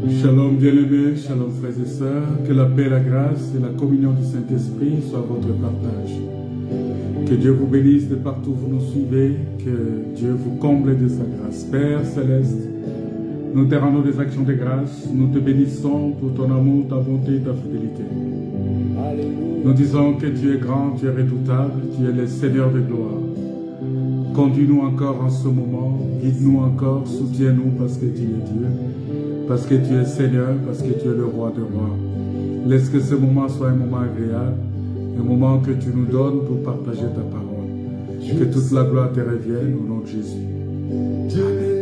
Shalom bien-aimés, shalom frères et sœurs, que la paix, la grâce et la communion du Saint-Esprit soient votre partage. Que Dieu vous bénisse de partout où vous nous suivez, que Dieu vous comble de sa grâce. Père Céleste, nous te rendons des actions de grâce, nous te bénissons pour ton amour, ta bonté et ta fidélité. Alléluia. Nous disons que tu es grand, tu es redoutable, tu es le Seigneur de gloire. Conduis-nous encore en ce moment, guide-nous encore, soutiens-nous parce que tu es Dieu, parce que tu es Seigneur, parce que tu es le roi des rois. Laisse que ce moment soit un moment agréable, un moment que tu nous donnes pour partager ta parole. Que toute la gloire te revienne au nom de Jésus. Amen.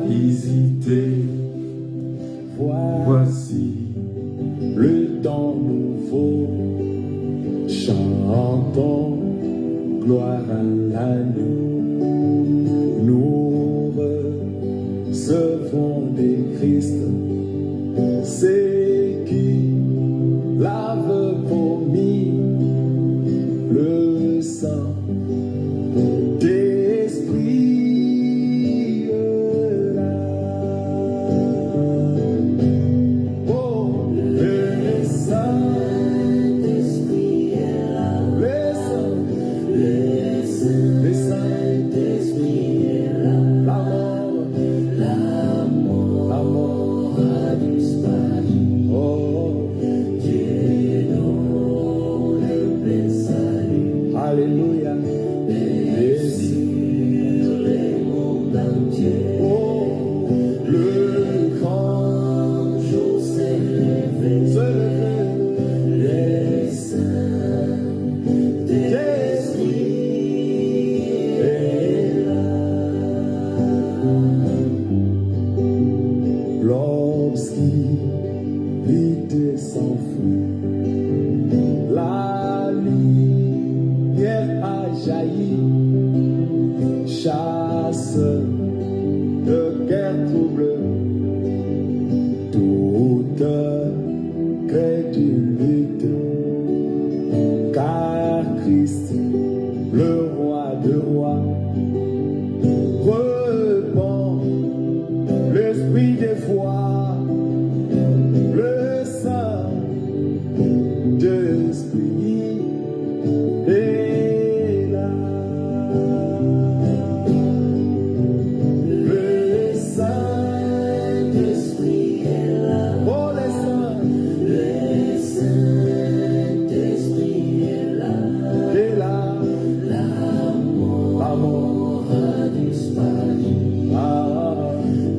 Visité, voici le temps nouveau, chantons gloire à l'agneau. Nous recevons des Christ, c'est qui lave vomi le sang d'esprit là. Oh, le Saint-Esprit est là. Le Saint-Esprit est là. La mort a disparu. Oh, Dieu donne le plein salut. Alléluia. Et sur le monde entier. Oh, le grand jour s'est levé. Le Saint-Esprit est là. L'obscurité s'enfuit, la lumière a jailli, chasse de guerre trouble, toute crédulité, car Christ, le roi de rois, répand l'esprit des foi, le Saint-Esprit est là. Le Saint-Esprit est là. Oh, le Saint-Esprit est là. Et là, la mort a disparu.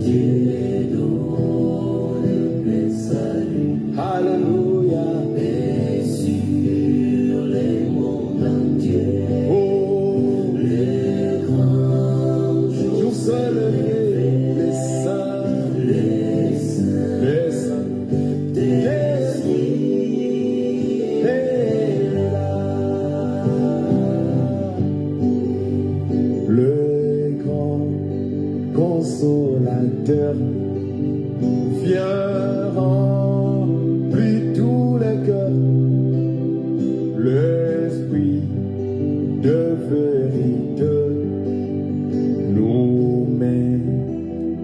Dieu donne le plein salut. Alléluia. Et sur les mondes entiers. Oh, le grand jour se levé. Les saints, d'esprit est là. Le grand consolateur vient remplir tous les cœurs, l'esprit de vérité nous met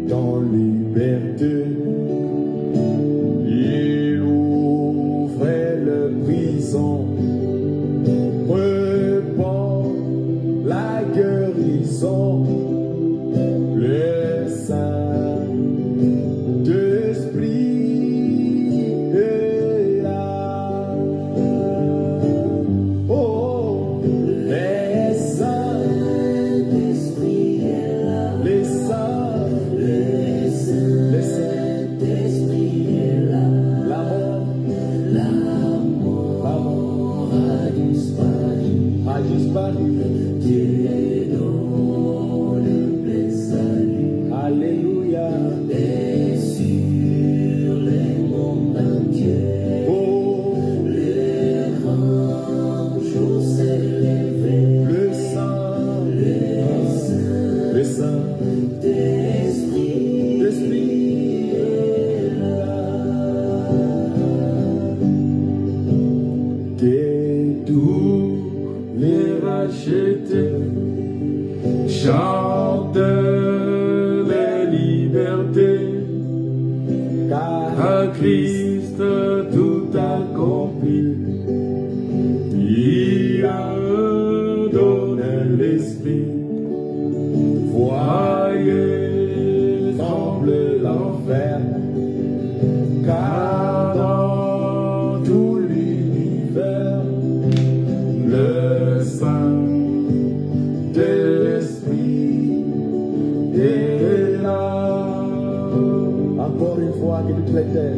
dans liberté. Il ouvrait le prison, répand la guérison. Le Saint-Esprit est là. Oh, le Saint-Esprit est là. Le Saint-Esprit à Christ tout accompli. Il a donné l'Esprit. Voyez, tremble l'enfer, car dans tout l'univers, le Saint-Esprit est là. Encore une fois, que toute la terre,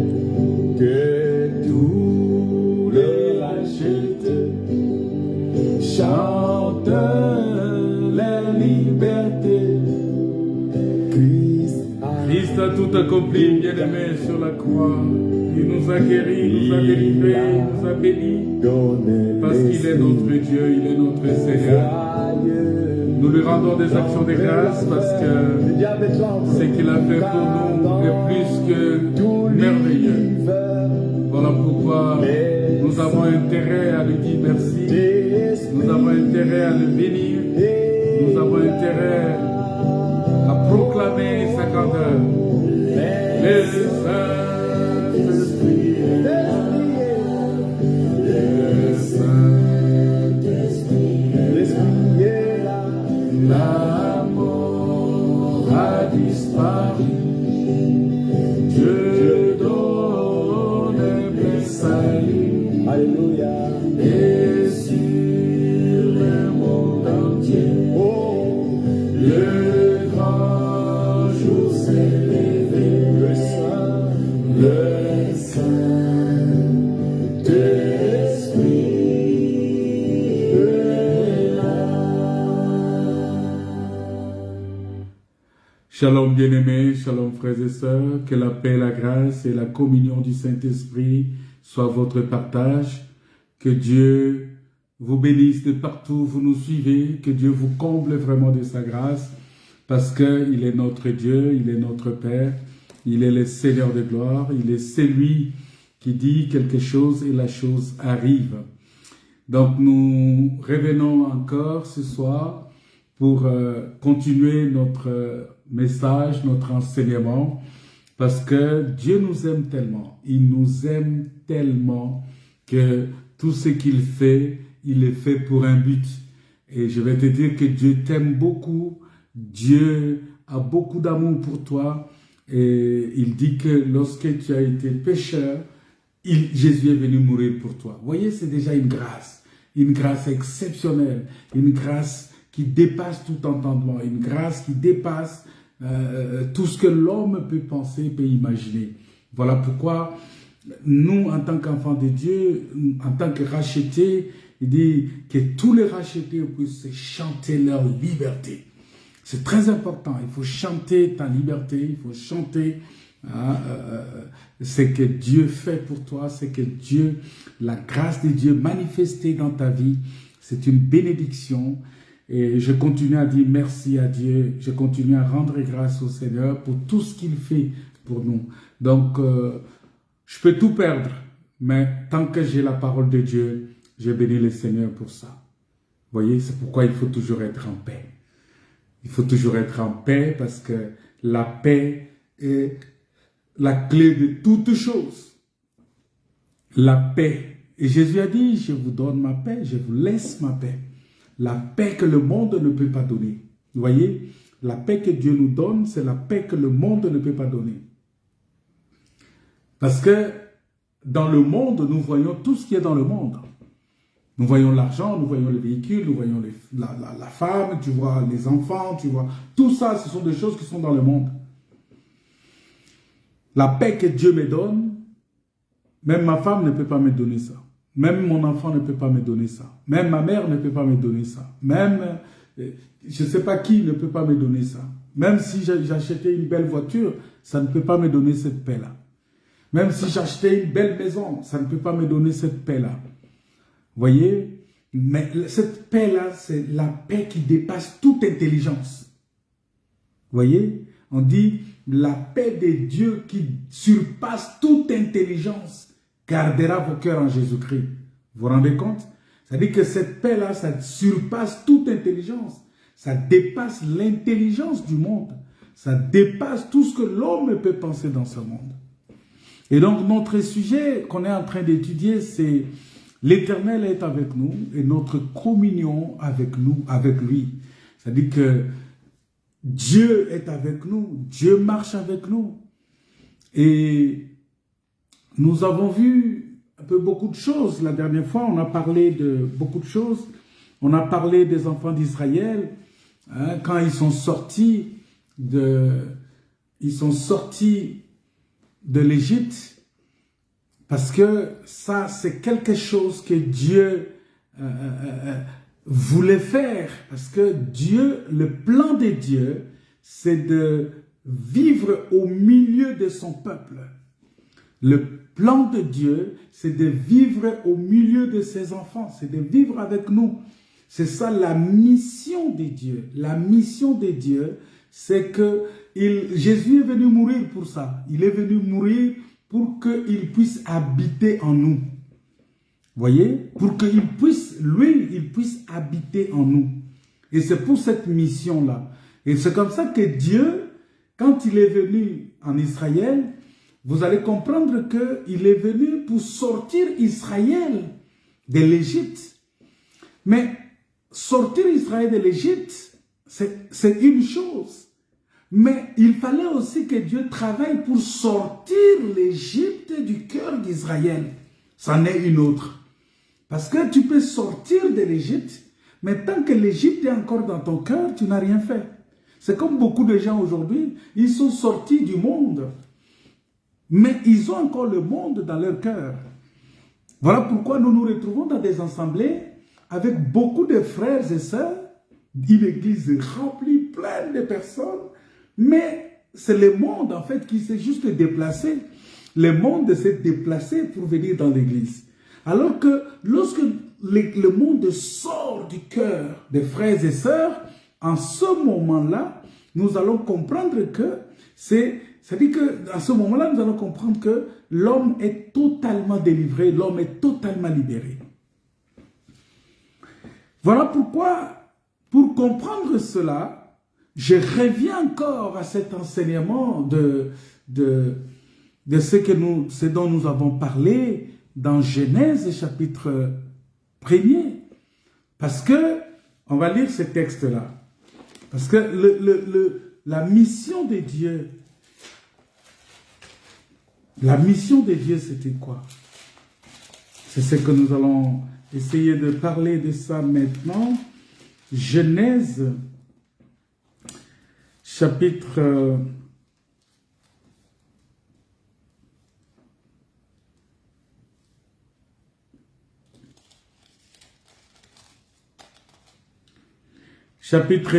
Que tous les rachetés chantent la liberté. Christ a tout accompli, bien-aimé, sur la croix. Il nous a guéris, nous a délivrés, nous a bénis. Parce qu'il est notre Dieu, il est notre Seigneur. Nous lui rendons des actions de grâce parce que ce qu'il a fait pour nous est plus que merveilleux. Voilà pourquoi nous avons intérêt à lui dire merci. Nous avons intérêt à le bénir. Nous avons intérêt à proclamer sa grandeur. Le Saint-Esprit est là. Le Saint-Esprit est là. La mort a disparu. Dieu donne le salut. Alléluia. Et sur le monde entier, le grand jour s'est levé. Le Saint-Esprit est là. Shalom bien-aimés, shalom frères et sœurs, que la paix, la grâce et la communion du Saint-Esprit soient votre partage. Que Dieu vous bénisse de partout où vous nous suivez, que Dieu vous comble vraiment de sa grâce, parce qu'il est notre Dieu, il est notre Père, il est le Seigneur de gloire, il est celui qui dit quelque chose et la chose arrive. Donc nous revenons encore ce soir pour continuer notre message, notre enseignement, parce que Dieu nous aime tellement, il nous aime tellement que tout ce qu'il fait, il le fait pour un but. Et je vais te dire que Dieu t'aime beaucoup, Dieu a beaucoup d'amour pour toi, et il dit que lorsque tu as été pécheur, Jésus est venu mourir pour toi. Vous voyez, c'est déjà une grâce exceptionnelle, une grâce qui dépasse tout entendement, une grâce qui dépasse tout ce que l'homme peut penser, peut imaginer. Voilà pourquoi nous, en tant qu'enfants de Dieu, en tant que rachetés, il dit que tous les rachetés puissent chanter leur liberté. C'est très important, il faut chanter ta liberté, il faut chanter ce que Dieu fait pour toi, ce que Dieu, la grâce de Dieu manifestée dans ta vie, c'est une bénédiction. Et je continue à dire merci à Dieu, je continue à rendre grâce au Seigneur pour tout ce qu'il fait pour nous. Donc, je peux tout perdre, mais tant que j'ai la parole de Dieu, je bénis le Seigneur pour ça. Vous voyez, c'est pourquoi il faut toujours être en paix. Il faut toujours être en paix parce que la paix est la clé de toutes choses. La paix. Et Jésus a dit, je vous donne ma paix, je vous laisse ma paix. La paix que le monde ne peut pas donner. Vous voyez, la paix que Dieu nous donne, c'est la paix que le monde ne peut pas donner. Parce que dans le monde, nous voyons tout ce qui est dans le monde. Nous voyons l'argent, nous voyons les véhicules, nous voyons la femme, tu vois les enfants, tu vois. Tout ça, ce sont des choses qui sont dans le monde. La paix que Dieu me donne, même ma femme ne peut pas me donner ça. Même mon enfant ne peut pas me donner ça. Même ma mère ne peut pas me donner ça. Même, je ne sais pas qui ne peut pas me donner ça. Même si j'achetais une belle voiture, ça ne peut pas me donner cette paix-là. Même si j'achetais une belle maison, ça ne peut pas me donner cette paix-là. Vous voyez? Mais cette paix-là, c'est la paix qui dépasse toute intelligence. Vous voyez? On dit la paix de Dieu qui surpasse toute intelligence gardera vos cœurs en Jésus-Christ. Vous vous rendez compte? C'est-à-dire que cette paix-là, ça surpasse toute intelligence. Ça dépasse l'intelligence du monde. Ça dépasse tout ce que l'homme peut penser dans ce monde. Et donc, notre sujet qu'on est en train d'étudier, c'est l'Éternel est avec nous et notre communion avec nous, avec lui. C'est-à-dire que Dieu est avec nous, Dieu marche avec nous. Et nous avons vu un peu beaucoup de choses. La dernière fois, on a parlé de beaucoup de choses. On a parlé des enfants d'Israël, hein, quand ils sont sortis de l'Égypte, parce que ça, c'est quelque chose que Dieu voulait faire, parce que Dieu, le plan de Dieu, c'est de vivre au milieu de son peuple. Le plan de Dieu, c'est de vivre au milieu de ses enfants, c'est de vivre avec nous. C'est ça la mission de Dieu. La mission de Dieu, c'est que Jésus est venu mourir pour ça. Il est venu mourir pour qu'il puisse habiter en nous. Voyez? Pour qu'il puisse, lui, il puisse habiter en nous. Et c'est pour cette mission-là. Et c'est comme ça que Dieu, quand il est venu en Israël, vous allez comprendre qu'il est venu pour sortir Israël de l'Égypte. Mais sortir Israël de l'Égypte, c'est une chose. Mais il fallait aussi que Dieu travaille pour sortir l'Égypte du cœur d'Israël. C'en est une autre. Parce que tu peux sortir de l'Égypte, mais tant que l'Égypte est encore dans ton cœur, tu n'as rien fait. C'est comme beaucoup de gens aujourd'hui, ils sont sortis du monde, mais ils ont encore le monde dans leur cœur. Voilà pourquoi nous nous retrouvons dans des assemblées avec beaucoup de frères et sœurs, une église remplie, pleine de personnes, mais c'est le monde en fait qui s'est juste déplacé. Le monde s'est déplacé pour venir dans l'église. Alors que lorsque le monde sort du cœur des frères et sœurs, en ce moment-là, nous allons comprendre que c'est-à-dire qu'à ce moment-là, nous allons comprendre que l'homme est totalement délivré, l'homme est totalement libéré. Voilà pourquoi, pour comprendre cela, je reviens encore à cet enseignement de ce dont nous avons parlé dans Genèse chapitre 1er. Parce que, on va lire ce texte-là. Parce que la mission de Dieu, c'était quoi? C'est ce que nous allons essayer de parler de ça maintenant. Genèse, chapitre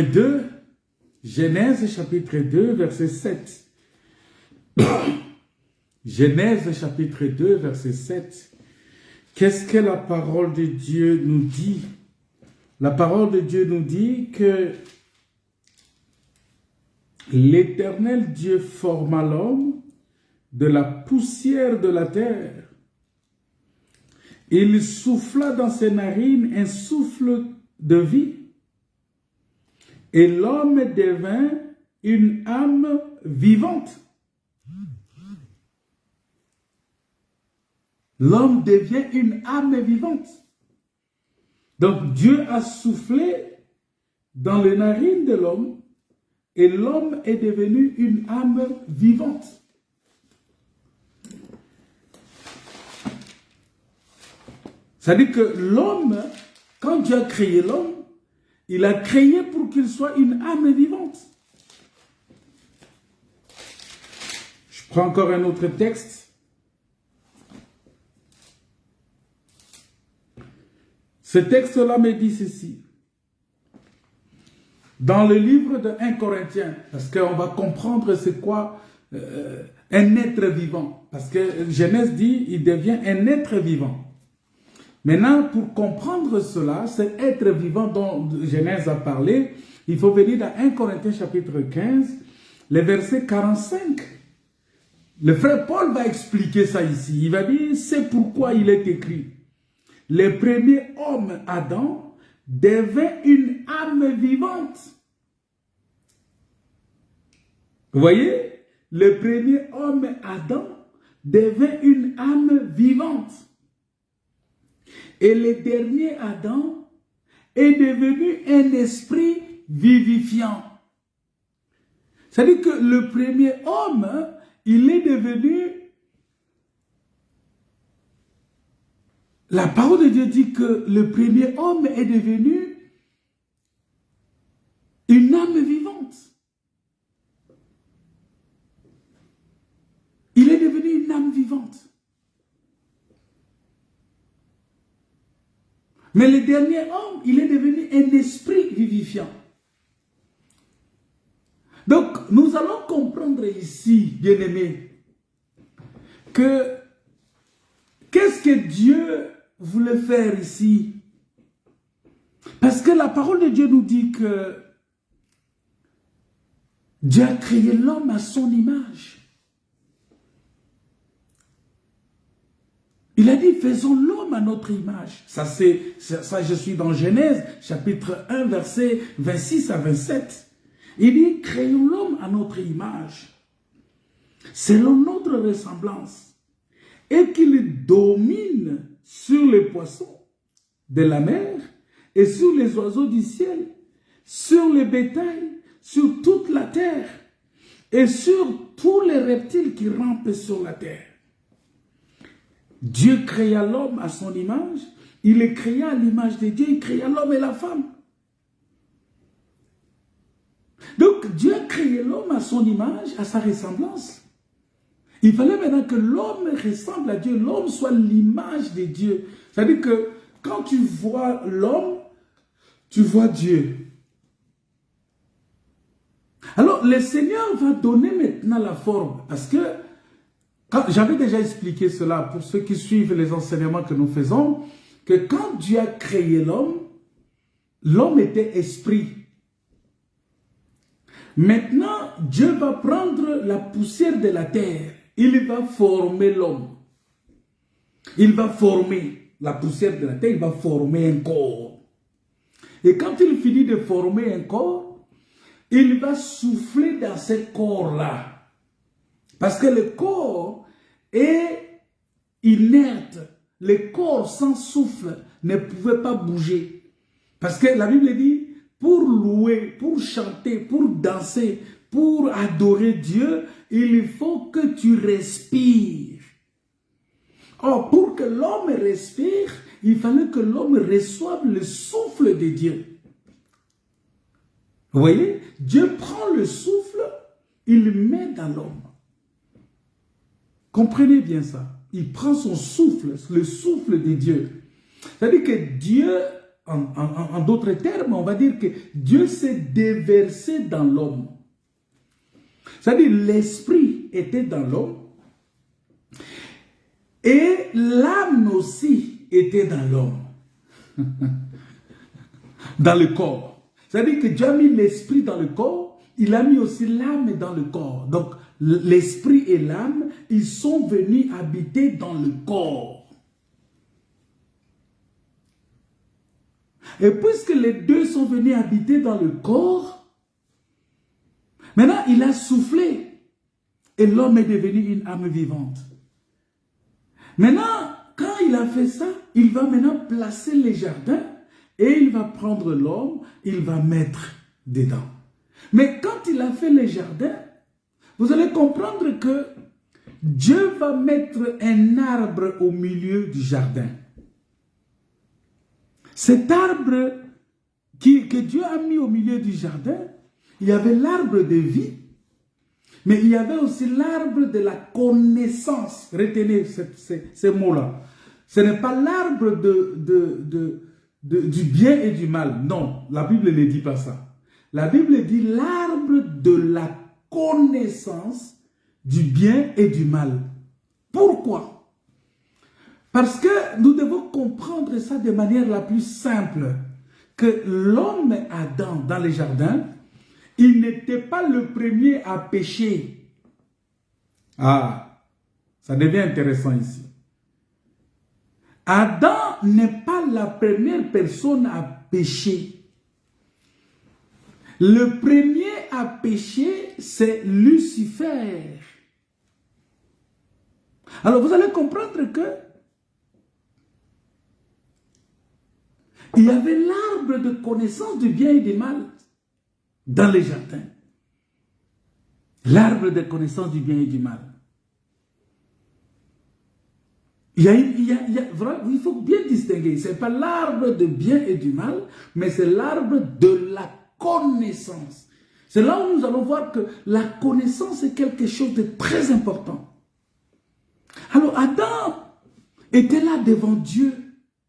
2, Genèse chapitre 2, verset 7. Genèse chapitre 2, verset 7. Qu'est-ce que la parole de Dieu nous dit? La parole de Dieu nous dit que l'Éternel Dieu forma l'homme de la poussière de la terre. Il souffla dans ses narines un souffle de vie. Et l'homme devint une âme vivante. L'homme devient une âme vivante. Donc Dieu a soufflé dans les narines de l'homme et l'homme est devenu une âme vivante. C'est-à-dire que l'homme, quand Dieu a créé l'homme, il a créé pour qu'il soit une âme vivante. Je prends encore un autre texte. Ce texte-là me dit ceci. Dans le livre de 1 Corinthiens, parce qu'on va comprendre c'est quoi un être vivant. Parce que Genèse dit, il devient un être vivant. Maintenant, pour comprendre cela, cet être vivant dont Genèse a parlé, il faut venir dans 1 Corinthiens chapitre 15, le verset 45. Le frère Paul va expliquer ça ici. Il va dire, c'est pourquoi il est écrit. Le premier homme, Adam, devint une âme vivante. Vous voyez, le premier homme, Adam, devint une âme vivante. Et le dernier Adam est devenu un esprit vivifiant. C'est-à-dire que le premier homme, il est devenu... La parole de Dieu dit que le premier homme est devenu une âme vivante. Il est devenu une âme vivante. Mais le dernier homme, il est devenu un esprit vivifiant. Donc, nous allons comprendre ici, bien-aimés, que qu'est-ce que Dieu voulait faire ici? Parce que la parole de Dieu nous dit que Dieu a créé l'homme à son image. Il a dit, faisons l'homme à notre image. Ça, je suis dans Genèse, chapitre 1, versets 26 à 27. Il dit, créons l'homme à notre image, selon notre ressemblance, et qu'il domine sur les poissons de la mer, et sur les oiseaux du ciel, sur les bétails, sur toute la terre, et sur tous les reptiles qui rampent sur la terre. Dieu créa l'homme à son image, il les créa à l'image de Dieu, il créa l'homme et la femme. Donc Dieu a créé l'homme à son image, à sa ressemblance. Il fallait maintenant que l'homme ressemble à Dieu, l'homme soit l'image de Dieu. C'est-à-dire que quand tu vois l'homme, tu vois Dieu. Alors le Seigneur va donner maintenant la forme, parce que j'avais déjà expliqué cela pour ceux qui suivent les enseignements que nous faisons, que quand Dieu a créé l'homme, l'homme était esprit. Maintenant, Dieu va prendre la poussière de la terre, il va former l'homme. Il va former la poussière de la terre, il va former un corps. Et quand il finit de former un corps, il va souffler dans ce corps-là. Parce que le corps est inerte. Le corps sans souffle ne pouvait pas bouger. Parce que la Bible dit, pour louer, pour chanter, pour danser, pour adorer Dieu, il faut que tu respires. Or, pour que l'homme respire, il fallait que l'homme reçoive le souffle de Dieu. Vous voyez, Dieu prend le souffle, il le met dans l'homme. Comprenez bien ça. Il prend son souffle, le souffle de Dieu. C'est-à-dire que Dieu, en d'autres termes, on va dire que Dieu s'est déversé dans l'homme. C'est-à-dire l'esprit était dans l'homme et l'âme aussi était dans l'homme. Dans le corps. C'est-à-dire que Dieu a mis l'esprit dans le corps, il a mis aussi l'âme dans le corps. Donc, l'esprit et l'âme, ils sont venus habiter dans le corps. Et puisque les deux sont venus habiter dans le corps, maintenant il a soufflé et l'homme est devenu une âme vivante. Maintenant, quand il a fait ça, il va maintenant placer les jardins et il va prendre l'homme, il va mettre dedans. Mais quand il a fait les jardins, vous allez comprendre que Dieu va mettre un arbre au milieu du jardin. Cet arbre que Dieu a mis au milieu du jardin, il y avait l'arbre de vie, mais il y avait aussi l'arbre de la connaissance. Retenez ces mots-là. Ce n'est pas l'arbre du bien et du mal. Non, la Bible ne dit pas ça. La Bible dit l'arbre de la connaissance du bien et du mal. Pourquoi? Parce que nous devons comprendre ça de manière la plus simple. Que l'homme Adam dans les jardins, il n'était pas le premier à pécher. Ah, ça devient intéressant ici. Adam n'est pas la première personne à pécher. Le premier à pécher, c'est Lucifer. Alors vous allez comprendre que il y avait l'arbre de connaissance du bien et du mal dans les jardins. L'arbre de connaissance du bien et du mal. Il faut bien distinguer. Ce n'est pas l'arbre de bien et du mal, mais c'est l'arbre de la connaissance. C'est là où nous allons voir que la connaissance est quelque chose de très important. Alors Adam était là devant Dieu,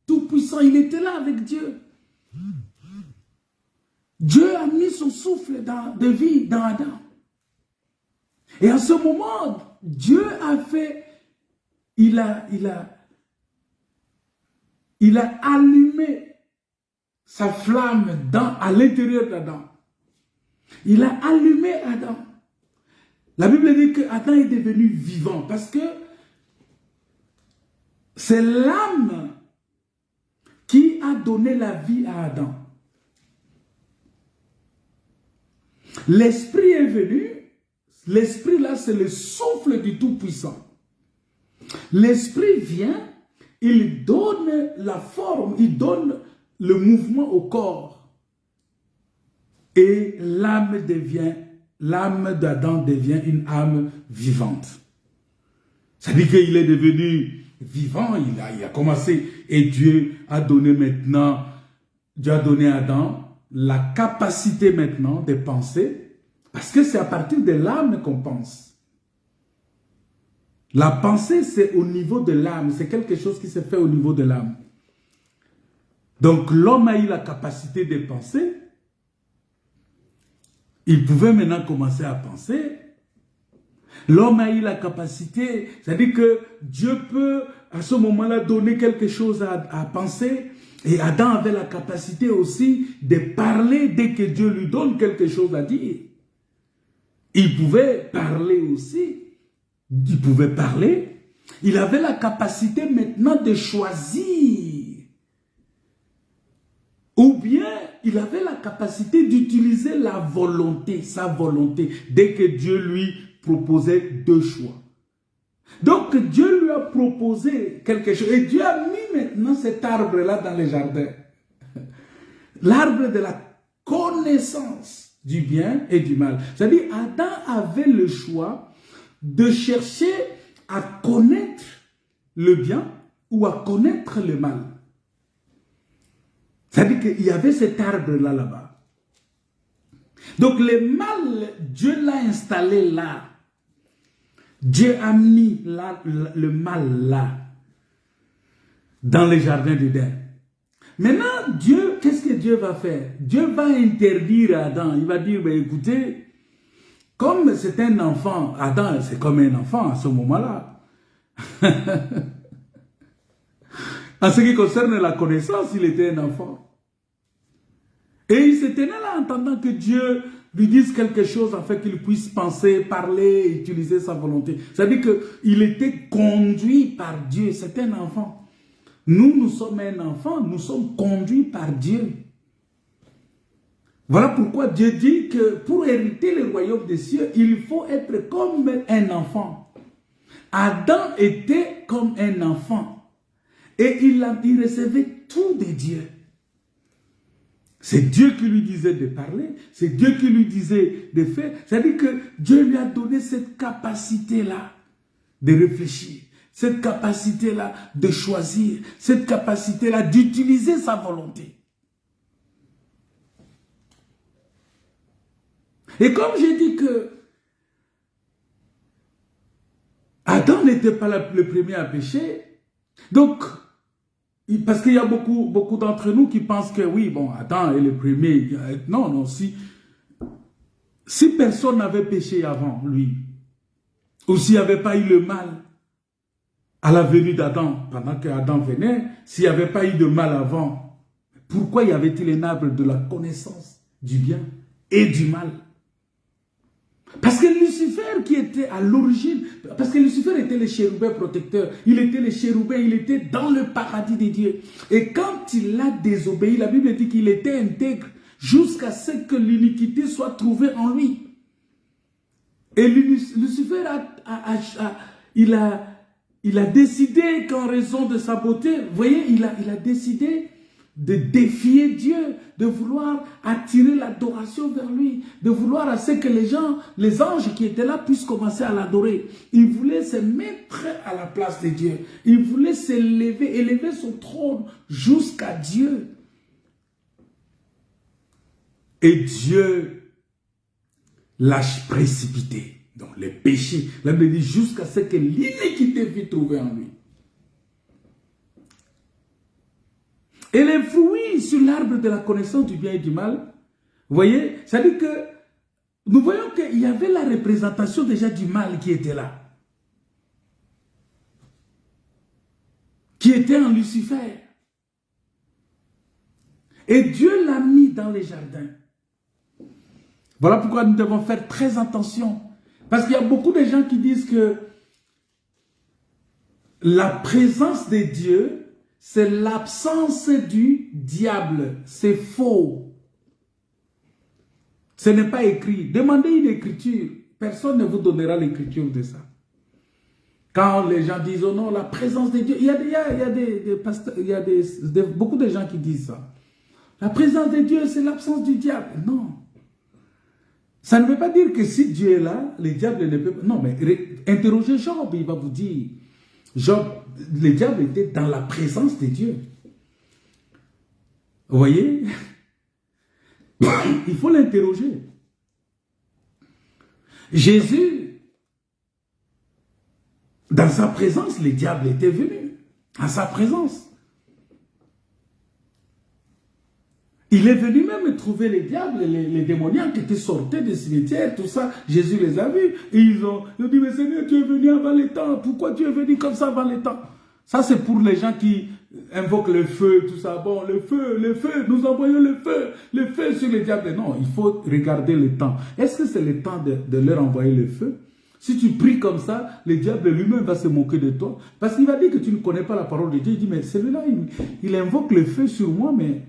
tout-puissant. Il était là avec Dieu. Dieu a mis son souffle de vie dans Adam. Et à ce moment, Dieu a fait, il a allumé sa flamme à l'intérieur d'Adam. Il a allumé Adam. La Bible dit que Adam est devenu vivant parce que c'est l'âme qui a donné la vie à Adam. L'esprit est venu. L'esprit là, c'est le souffle du Tout-Puissant. L'esprit vient, il donne la forme, il donne le mouvement au corps. Et l'âme d'Adam devient une âme vivante. Ça veut dire qu'il est devenu vivant, il a commencé. Et Dieu a donné maintenant, Dieu a donné à Adam la capacité maintenant de penser. Parce que c'est à partir de l'âme qu'on pense. La pensée, c'est au niveau de l'âme. C'est quelque chose qui se fait au niveau de l'âme. Donc, l'homme a eu la capacité de penser. Il pouvait maintenant commencer à penser. L'homme a eu la capacité, c'est-à-dire que Dieu peut, à ce moment-là, donner quelque chose à penser. Et Adam avait la capacité aussi de parler dès que Dieu lui donne quelque chose à dire. Il pouvait parler aussi. Il pouvait parler. Il avait la capacité maintenant de choisir. Ou bien, il avait la capacité d'utiliser la volonté, sa volonté, dès que Dieu lui proposait deux choix. Donc, Dieu lui a proposé quelque chose. Et Dieu a mis maintenant cet arbre-là dans les jardins. L'arbre de la connaissance du bien et du mal. C'est-à-dire, Adam avait le choix de chercher à connaître le bien ou à connaître le mal. C'est-à-dire qu'il y avait cet arbre-là, là-bas. Donc, le mal, Dieu l'a installé là. Dieu a mis le mal là, dans les jardins d'Éden. Maintenant, Dieu, qu'est-ce que Dieu va faire? Dieu va interdire à Adam. Il va dire, ben, écoutez, comme c'est un enfant, Adam, c'est comme un enfant à ce moment-là. En ce qui concerne la connaissance, il était un enfant. Et il se tenait là en attendant que Dieu lui dise quelque chose afin qu'il puisse penser, parler, utiliser sa volonté. C'est-à-dire qu'il était conduit par Dieu. C'est un enfant. Nous sommes un enfant, nous sommes conduits par Dieu. Voilà pourquoi Dieu dit que pour hériter le royaume des cieux, il faut être comme un enfant. Adam était comme un enfant. Et il recevait tout de Dieu. C'est Dieu qui lui disait de parler, c'est Dieu qui lui disait de faire. C'est-à-dire que Dieu lui a donné cette capacité-là de réfléchir, cette capacité-là de choisir, cette capacité-là d'utiliser sa volonté. Et comme j'ai dit que Adam n'était pas le premier à pécher, donc, parce qu'il y a beaucoup d'entre nous qui pensent que oui, bon, Adam est le premier. Non, si personne n'avait péché avant lui, ou s'il n'y avait pas eu le mal à la venue d'Adam, pendant qu'Adam venait, s'il n'y avait pas eu de mal avant, pourquoi y avait-il un arbre de la connaissance du bien et du mal? Parce que Lucifer qui était à l'origine, parce que Lucifer était le chérubin protecteur, il était le chérubin, il était dans le paradis de Dieu. Et quand il a désobéi, la Bible dit qu'il était intègre jusqu'à ce que l'iniquité soit trouvée en lui. Et Lucifer il a décidé qu'en raison de sa beauté, vous voyez, il a décidé de défier Dieu, de vouloir attirer l'adoration vers lui, de vouloir à ce que les anges qui étaient là puissent commencer à l'adorer. Il voulait se mettre à la place de Dieu. Il voulait s'élever, élever son trône jusqu'à Dieu. Et Dieu l'a précipité dans les péchés. La Bible dit jusqu'à ce que l'iniquité fût trouvée en lui. Et les fruits sur l'arbre de la connaissance du bien et du mal, vous voyez, ça dit que nous voyons qu'il y avait la représentation déjà du mal qui était là. Qui était en Lucifer. Et Dieu l'a mis dans les jardins. Voilà pourquoi nous devons faire très attention. Parce qu'il y a beaucoup de gens qui disent que la présence de Dieu, c'est l'absence du diable. C'est faux. Ce n'est pas écrit. Demandez une écriture. Personne ne vous donnera l'écriture de ça. Quand les gens disent, oh non, la présence de Dieu, il y a beaucoup de gens qui disent ça. La présence de Dieu, c'est l'absence du diable. Non. Ça ne veut pas dire que si Dieu est là, le diable ne peut pas. Non, mais interrogez Job, il va vous dire. Job, le diable était dans la présence de Dieu. Vous voyez? Il faut l'interroger. Jésus, dans sa présence, le diable était venu. En sa présence. Il est venu même trouver les diables, les démoniaques qui étaient sortis des cimetières, tout ça. Jésus les a vus. Et ils ont dit, mais Seigneur, tu es venu avant les temps. Pourquoi tu es venu comme ça avant les temps? Ça, c'est pour les gens qui invoquent le feu, tout ça. Bon, le feu, nous envoyons le feu sur les diables. Non, il faut regarder le temps. Est-ce que c'est le temps de leur envoyer le feu? Si tu pries comme ça, le diable lui-même va se moquer de toi. Parce qu'il va dire que tu ne connais pas la parole de Dieu. Il dit, mais celui-là, il invoque le feu sur moi, mais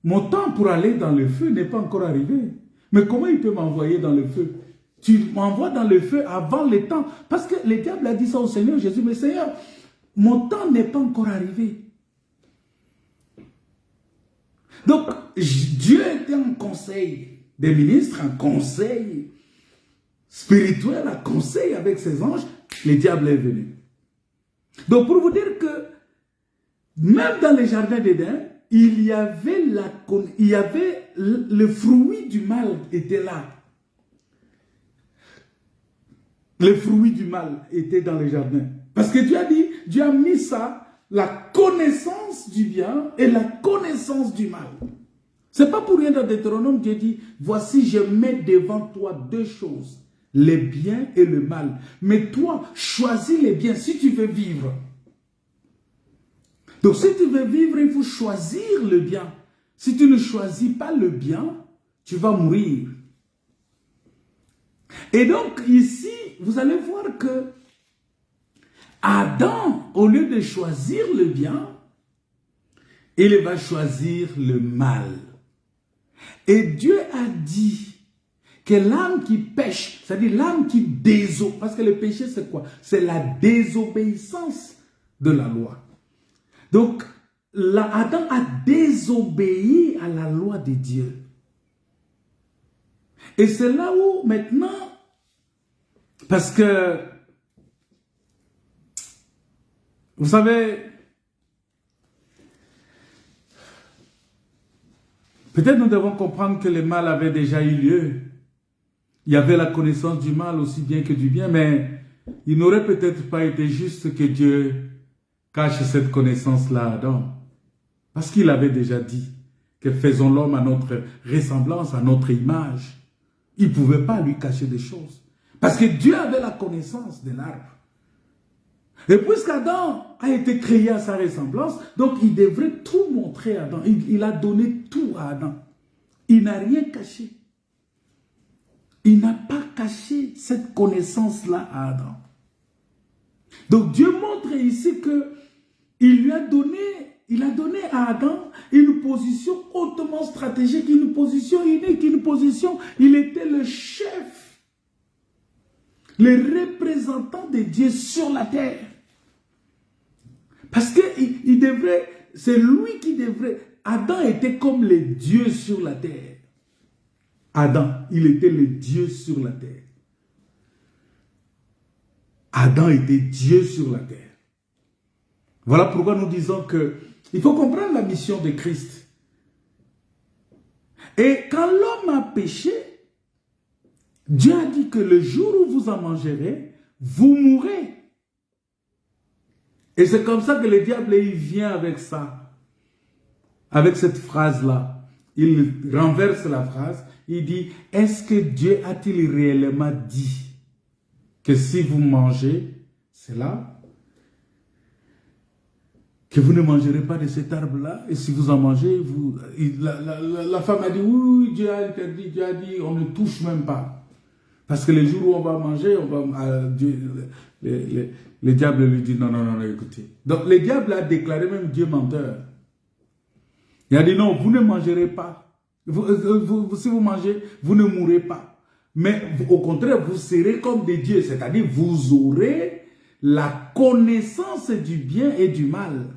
mon temps pour aller dans le feu n'est pas encore arrivé. Mais comment il peut m'envoyer dans le feu? Tu m'envoies dans le feu avant le temps. Parce que le diable a dit ça au Seigneur Jésus. Mais Seigneur, mon temps n'est pas encore arrivé. Donc, Dieu était en conseil des ministres, en conseil spirituel, en conseil avec ses anges. Le diable est venu. Donc, pour vous dire que même dans les jardins d'Éden, il y avait le fruit du mal était là. Le fruit du mal était dans les jardins. Parce que Dieu a dit, Dieu a mis ça, la connaissance du bien et la connaissance du mal. C'est pas pour rien dans Deutéronome, Dieu dit, voici je mets devant toi deux choses, le bien et le mal. Mais toi, choisis le bien si tu veux vivre. Donc, si tu veux vivre, il faut choisir le bien. Si tu ne choisis pas le bien, tu vas mourir. Et donc, ici, vous allez voir que Adam, au lieu de choisir le bien, il va choisir le mal. Et Dieu a dit que l'âme qui pêche, c'est-à-dire l'âme qui désobéit, parce que le péché, c'est quoi? C'est la désobéissance de la loi. Donc, Adam a désobéi à la loi de Dieu. Et c'est là où maintenant, parce que, vous savez, peut-être nous devons comprendre que le mal avait déjà eu lieu. Il y avait la connaissance du mal aussi bien que du bien, mais il n'aurait peut-être pas été juste que Dieu cache cette connaissance-là à Adam. Parce qu'il avait déjà dit que faisons l'homme à notre ressemblance, à notre image. Il ne pouvait pas lui cacher des choses. Parce que Dieu avait la connaissance de l'arbre. Et puisqu'Adam a été créé à sa ressemblance, donc il devrait tout montrer à Adam. Il a donné tout à Adam. Il n'a rien caché. Il n'a pas caché cette connaissance-là à Adam. Donc Dieu montre ici que il a donné à Adam une position hautement stratégique, une position unique, une position, il était le chef, le représentant de Dieu sur la terre. Parce que il devrait, c'est lui qui devrait. Adam était comme les dieux sur la terre. Adam, il était le Dieu sur la terre. Adam était Dieu sur la terre. Voilà pourquoi nous disons que il faut comprendre la mission de Christ. Et quand l'homme a péché, Dieu a dit que le jour où vous en mangerez, vous mourrez. Et c'est comme ça que le diable, il vient avec ça. Avec cette phrase-là. Il renverse la phrase. Il dit, est-ce que Dieu a-t-il réellement dit que si vous mangez, c'est là, que vous ne mangerez pas de cet arbre-là, et si vous en mangez, la femme a dit, oui, Dieu a interdit, Dieu a dit, on ne touche même pas. Parce que le jour où on va manger, le diable lui dit, non, écoutez. Donc le diable a déclaré même Dieu menteur. Il a dit, non, vous ne mangerez pas. Si vous mangez, vous ne mourrez pas. Mais au contraire, vous serez comme des dieux, c'est-à-dire vous aurez la connaissance du bien et du mal.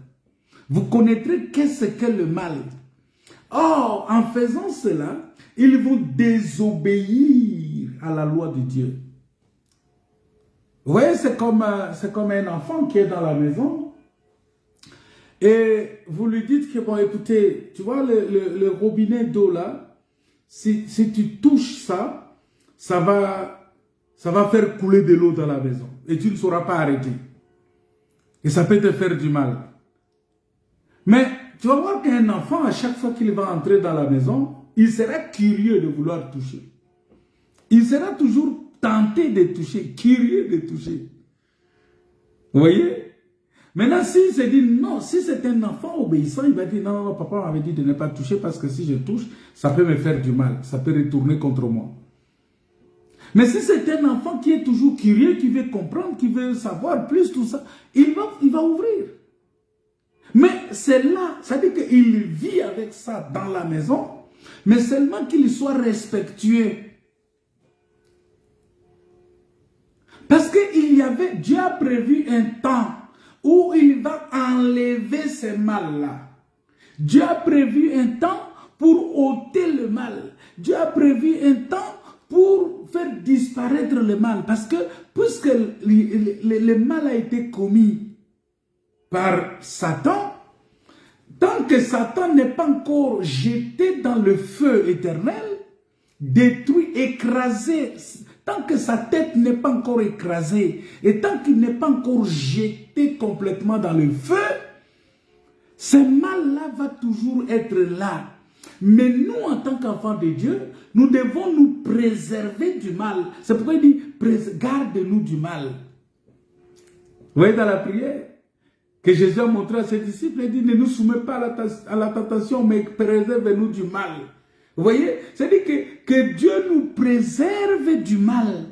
Vous connaîtrez qu'est-ce qu'est le mal. Or, en faisant cela, ils vont désobéir à la loi de Dieu. Vous voyez, c'est comme un enfant qui est dans la maison et vous lui dites que, bon, écoutez, tu vois le robinet d'eau là, si tu touches ça, ça va faire couler de l'eau dans la maison et tu ne sauras pas arrêter. Et ça peut te faire du mal. Mais tu vas voir qu'un enfant, à chaque fois qu'il va entrer dans la maison, il sera curieux de vouloir toucher. Il sera toujours tenté de toucher, curieux de toucher. Vous voyez? Maintenant, s'il se dit non, si c'est un enfant obéissant, il va dire non, papa m'avait dit de ne pas toucher parce que si je touche, ça peut me faire du mal, ça peut retourner contre moi. Mais si c'est un enfant qui est toujours curieux, qui veut comprendre, qui veut savoir plus, tout ça, il va ouvrir. Mais c'est là, c'est-à-dire qu'il vit avec ça dans la maison, mais seulement qu'il soit respectueux. Parce que Dieu a prévu un temps où il va enlever ce mal-là. Dieu a prévu un temps pour ôter le mal. Dieu a prévu un temps pour faire disparaître le mal. Parce que puisque le mal a été commis par Satan, tant que Satan n'est pas encore jeté dans le feu éternel, détruit, écrasé, tant que sa tête n'est pas encore écrasée, et tant qu'il n'est pas encore jeté complètement dans le feu, ce mal-là va toujours être là. Mais nous, en tant qu'enfants de Dieu, nous devons nous préserver du mal. C'est pourquoi il dit, garde-nous du mal. Vous voyez dans la prière que Jésus a montré à ses disciples, il dit, ne nous soumets pas à la tentation, mais préserve-nous du mal. Vous voyez, c'est-à-dire que Dieu nous préserve du mal.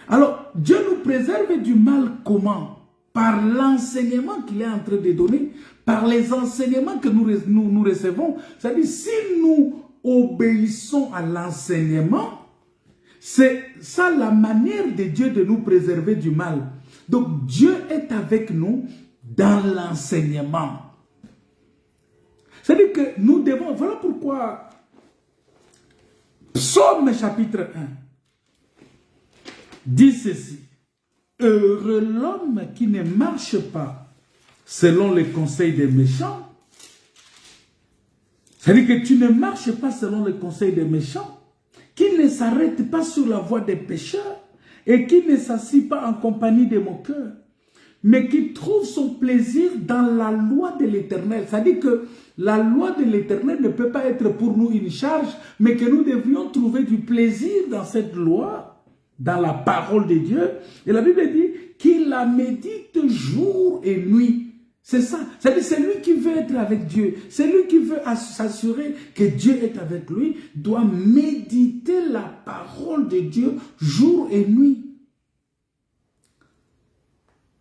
Alors, Dieu nous préserve du mal comment? Par l'enseignement qu'il est en train de donner, par les enseignements que nous recevons. C'est-à-dire, si nous obéissons à l'enseignement, c'est ça la manière de Dieu de nous préserver du mal. Donc, Dieu est avec nous dans l'enseignement. C'est-à-dire que nous devons, voilà pourquoi, Psaume chapitre 1, dit ceci, heureux l'homme qui ne marche pas selon les conseils des méchants. C'est-à-dire que tu ne marches pas selon les conseils des méchants, qui ne s'arrête pas sur la voie des pécheurs et qui ne s'assied pas en compagnie des moqueurs, mais qui trouve son plaisir dans la loi de l'Éternel. C'est-à-dire que la loi de l'Éternel ne peut pas être pour nous une charge, mais que nous devrions trouver du plaisir dans cette loi, dans la parole de Dieu. Et la Bible dit qu'il la médite jour et nuit. C'est ça. C'est-à-dire c'est lui qui veut être avec Dieu. C'est lui qui veut s'assurer que Dieu est avec lui, doit méditer la parole de Dieu jour et nuit.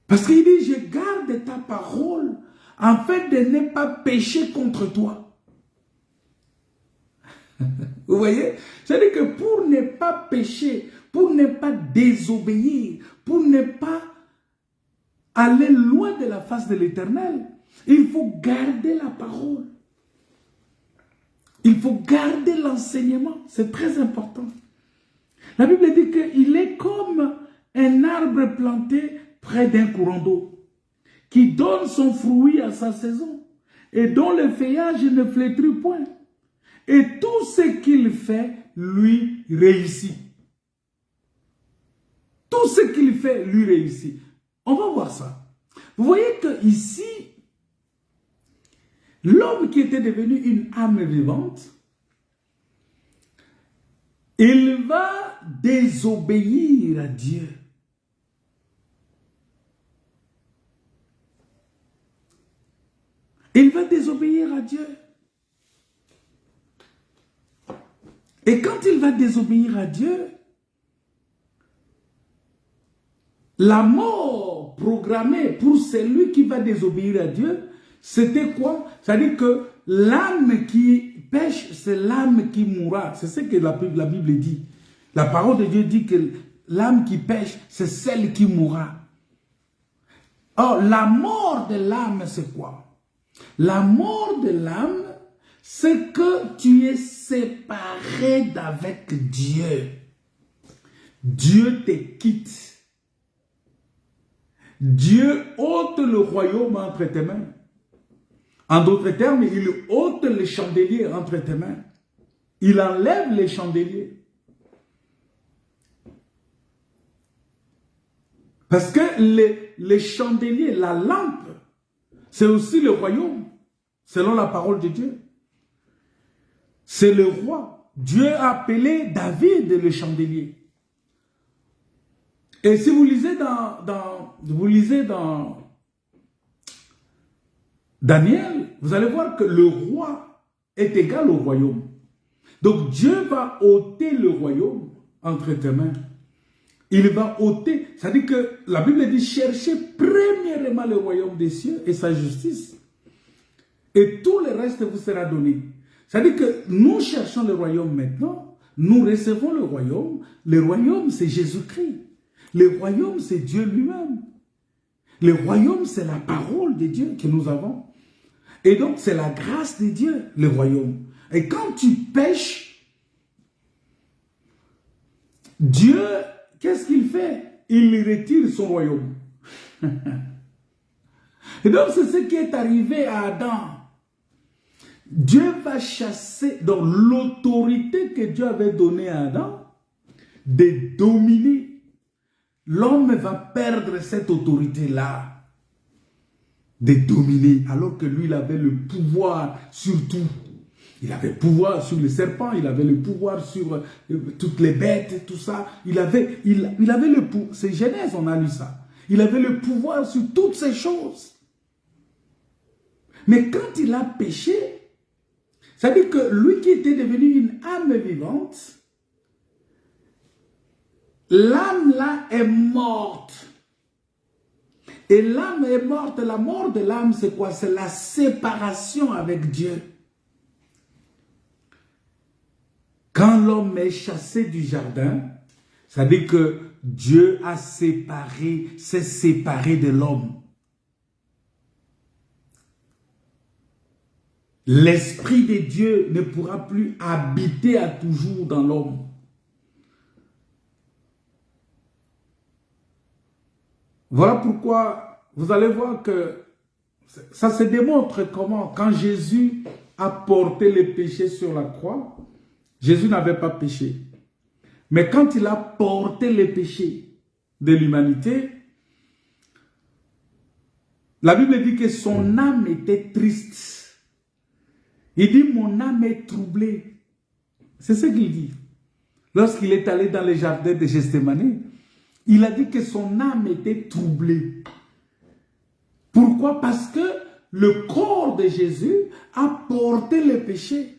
Parce qu'il dit, je garde ta parole afin de ne pas pécher contre toi. Vous voyez? C'est-à-dire que pour ne pas pécher, pour ne pas désobéir, pour ne pas aller loin de la face de l'Éternel, il faut garder la parole. Il faut garder l'enseignement. C'est très important. La Bible dit qu'il est comme un arbre planté près d'un courant d'eau, qui donne son fruit à sa saison, et dont le feuillage ne flétrit point. Et tout ce qu'il fait, lui réussit. Tout ce qu'il fait, lui réussit. On va voir ça. Vous voyez que ici, l'homme qui était devenu une âme vivante, il va désobéir à Dieu. Il va désobéir à Dieu. Et quand il va désobéir à Dieu, la mort programmée pour celui qui va désobéir à Dieu, c'était quoi? C'est-à-dire que l'âme qui pêche, c'est l'âme qui mourra. C'est ce que la Bible dit. La parole de Dieu dit que l'âme qui pêche, c'est celle qui mourra. Or, la mort de l'âme, c'est quoi? La mort de l'âme, c'est que tu es séparé d'avec Dieu. Dieu te quitte. Dieu ôte le royaume entre tes mains. En d'autres termes, il ôte les chandeliers entre tes mains. Il enlève les chandeliers. Parce que les chandeliers, la lampe, c'est aussi le royaume, selon la parole de Dieu. C'est le roi. Dieu a appelé David le chandelier. Et si vous lisez dans Daniel, vous allez voir que le roi est égal au royaume. Donc Dieu va ôter le royaume entre tes mains. Il va ôter, c'est-à-dire que la Bible dit cherchez premièrement le royaume des cieux et sa justice. Et tout le reste vous sera donné. C'est-à-dire que nous cherchons le royaume maintenant, nous recevons le royaume. Le royaume, c'est Jésus-Christ. Le royaume, c'est Dieu lui-même. Le royaume, c'est la parole de Dieu que nous avons. Et donc, c'est la grâce de Dieu, le royaume. Et quand tu pêches, Dieu, qu'est-ce qu'il fait? Il retire son royaume. Et donc, c'est ce qui est arrivé à Adam. Dieu va chasser, dans l'autorité que Dieu avait donnée à Adam, de dominer. L'homme va perdre cette autorité-là, de dominer, alors que lui, il avait le pouvoir sur tout. Il avait le pouvoir sur les serpents, il avait le pouvoir sur toutes les bêtes, tout ça. Il avait le pouvoir, c'est Genèse, on a lu ça. Il avait le pouvoir sur toutes ces choses. Mais quand il a péché, ça veut dire que lui qui était devenu une âme vivante, l'âme là est morte. Et l'âme est morte. La mort de l'âme, c'est quoi? C'est la séparation avec Dieu. Quand l'homme est chassé du jardin, ça veut dire que Dieu a séparé, s'est séparé de l'homme. L'Esprit de Dieu ne pourra plus habiter à toujours dans l'homme. Voilà pourquoi vous allez voir que ça se démontre comment, quand Jésus a porté les péchés sur la croix, Jésus n'avait pas péché. Mais quand il a porté les péchés de l'humanité, la Bible dit que son âme était triste. Il dit, mon âme est troublée. C'est ce qu'il dit. Lorsqu'il est allé dans les jardins de Gethsémani, il a dit que son âme était troublée. Pourquoi? Parce que le corps de Jésus a porté le péché.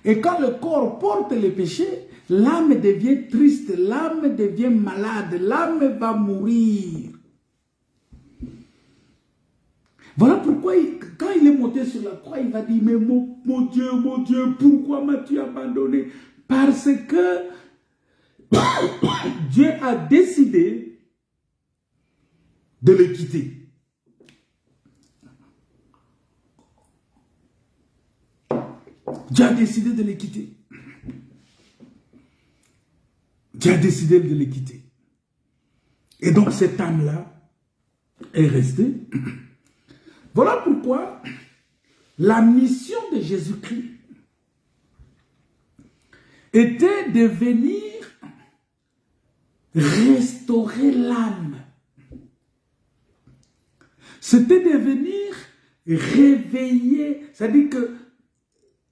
Et quand le corps porte le péché, l'âme devient triste, l'âme devient malade, l'âme va mourir. Voilà pourquoi, quand il est monté sur la croix, il va dire, mais mon Dieu, pourquoi m'as-tu abandonné? Parce que Dieu a décidé de le quitter. Dieu a décidé de les quitter. Dieu a décidé de les quitter. Et donc cette âme-là est restée. Voilà pourquoi la mission de Jésus-Christ était de venir restaurer l'âme. C'était de venir réveiller, c'est-à-dire que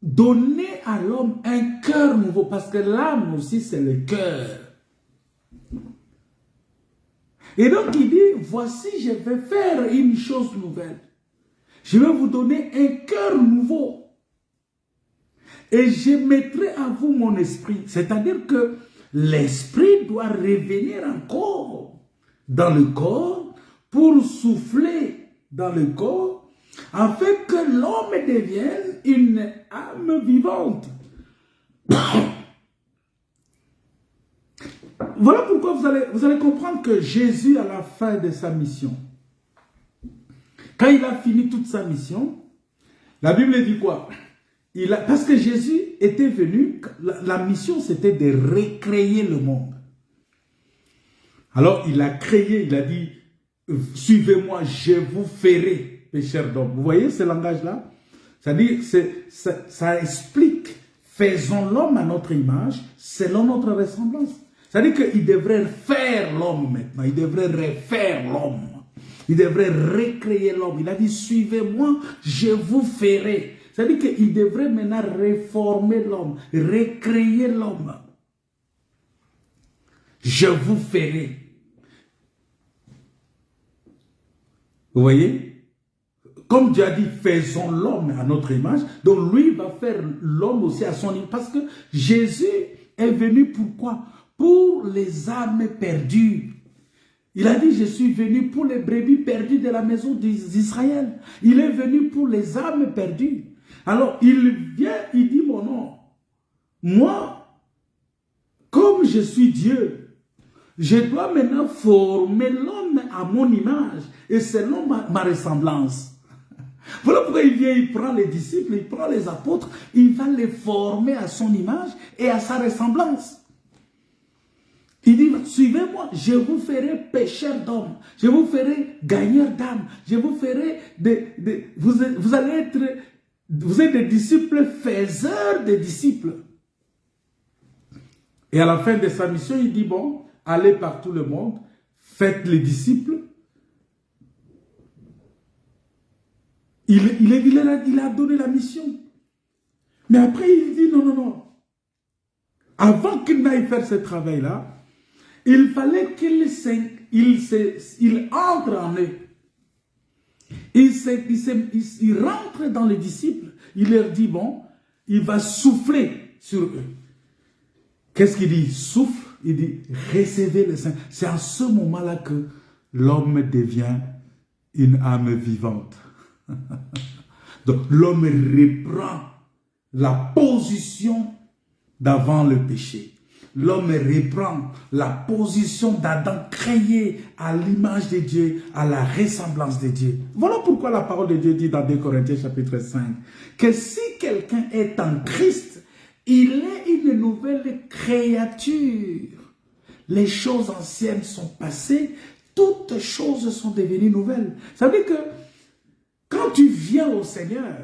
donner à l'homme un cœur nouveau, parce que l'âme aussi c'est le cœur. Et donc il dit, voici je vais faire une chose nouvelle. Je vais vous donner un cœur nouveau. Et je mettrai à vous mon esprit. C'est-à-dire que l'esprit doit revenir encore dans le corps pour souffler dans le corps afin que l'homme devienne une âme vivante. Voilà pourquoi vous allez comprendre que Jésus, à la fin de sa mission, quand il a fini toute sa mission, la Bible dit quoi? Parce que Jésus était venu, la mission c'était de recréer le monde. Alors il a créé, il a dit, suivez-moi, je vous ferai pécheurs d'hommes. Vous voyez ce langage-là? C'est-à-dire, ça explique, faisons l'homme à notre image, selon notre ressemblance. C'est-à-dire qu'il devrait faire l'homme maintenant, il devrait refaire l'homme. Il devrait recréer l'homme. Il a dit, suivez-moi, je vous ferai. C'est-à-dire qu'il devrait maintenant réformer l'homme, recréer l'homme. Je vous ferai. Vous voyez? Comme Dieu a dit, faisons l'homme à notre image. Donc lui va faire l'homme aussi à son image. Parce que Jésus est venu pourquoi? Pour les âmes perdues. Il a dit, je suis venu pour les brebis perdues de la maison d'Israël. Il est venu pour les âmes perdues. Alors, il vient, il dit, mon nom. Moi, comme je suis Dieu, je dois maintenant former l'homme à mon image et selon ma ressemblance. Voilà pourquoi il vient, il prend les disciples, il prend les apôtres, il va les former à son image et à sa ressemblance. Il dit, suivez-moi, je vous ferai pécheurs d'hommes, je vous ferai gagneurs d'âmes, je vous ferai vous allez être, vous êtes des disciples faiseurs de disciples. Et à la fin de sa mission, il dit, bon, allez par tout le monde, faites les disciples. Il a donné la mission. Mais après, il dit, non, non, non. Avant qu'il n'aille faire ce travail-là, il fallait qu'il entre en eux. Il rentre dans les disciples. Il leur dit, bon, il va souffler sur eux. Qu'est-ce qu'il dit? Souffle. Il dit, recevez le Saint. C'est à ce moment-là que l'homme devient une âme vivante. Donc, l'homme reprend la position d'avant le péché. L'homme reprend la position d'Adam créé à l'image de Dieu, à la ressemblance de Dieu. Voilà pourquoi la parole de Dieu dit dans 2 Corinthiens chapitre 5 que si quelqu'un est en Christ, il est une nouvelle créature. Les choses anciennes sont passées, toutes choses sont devenues nouvelles. Ça veut dire que quand tu viens au Seigneur,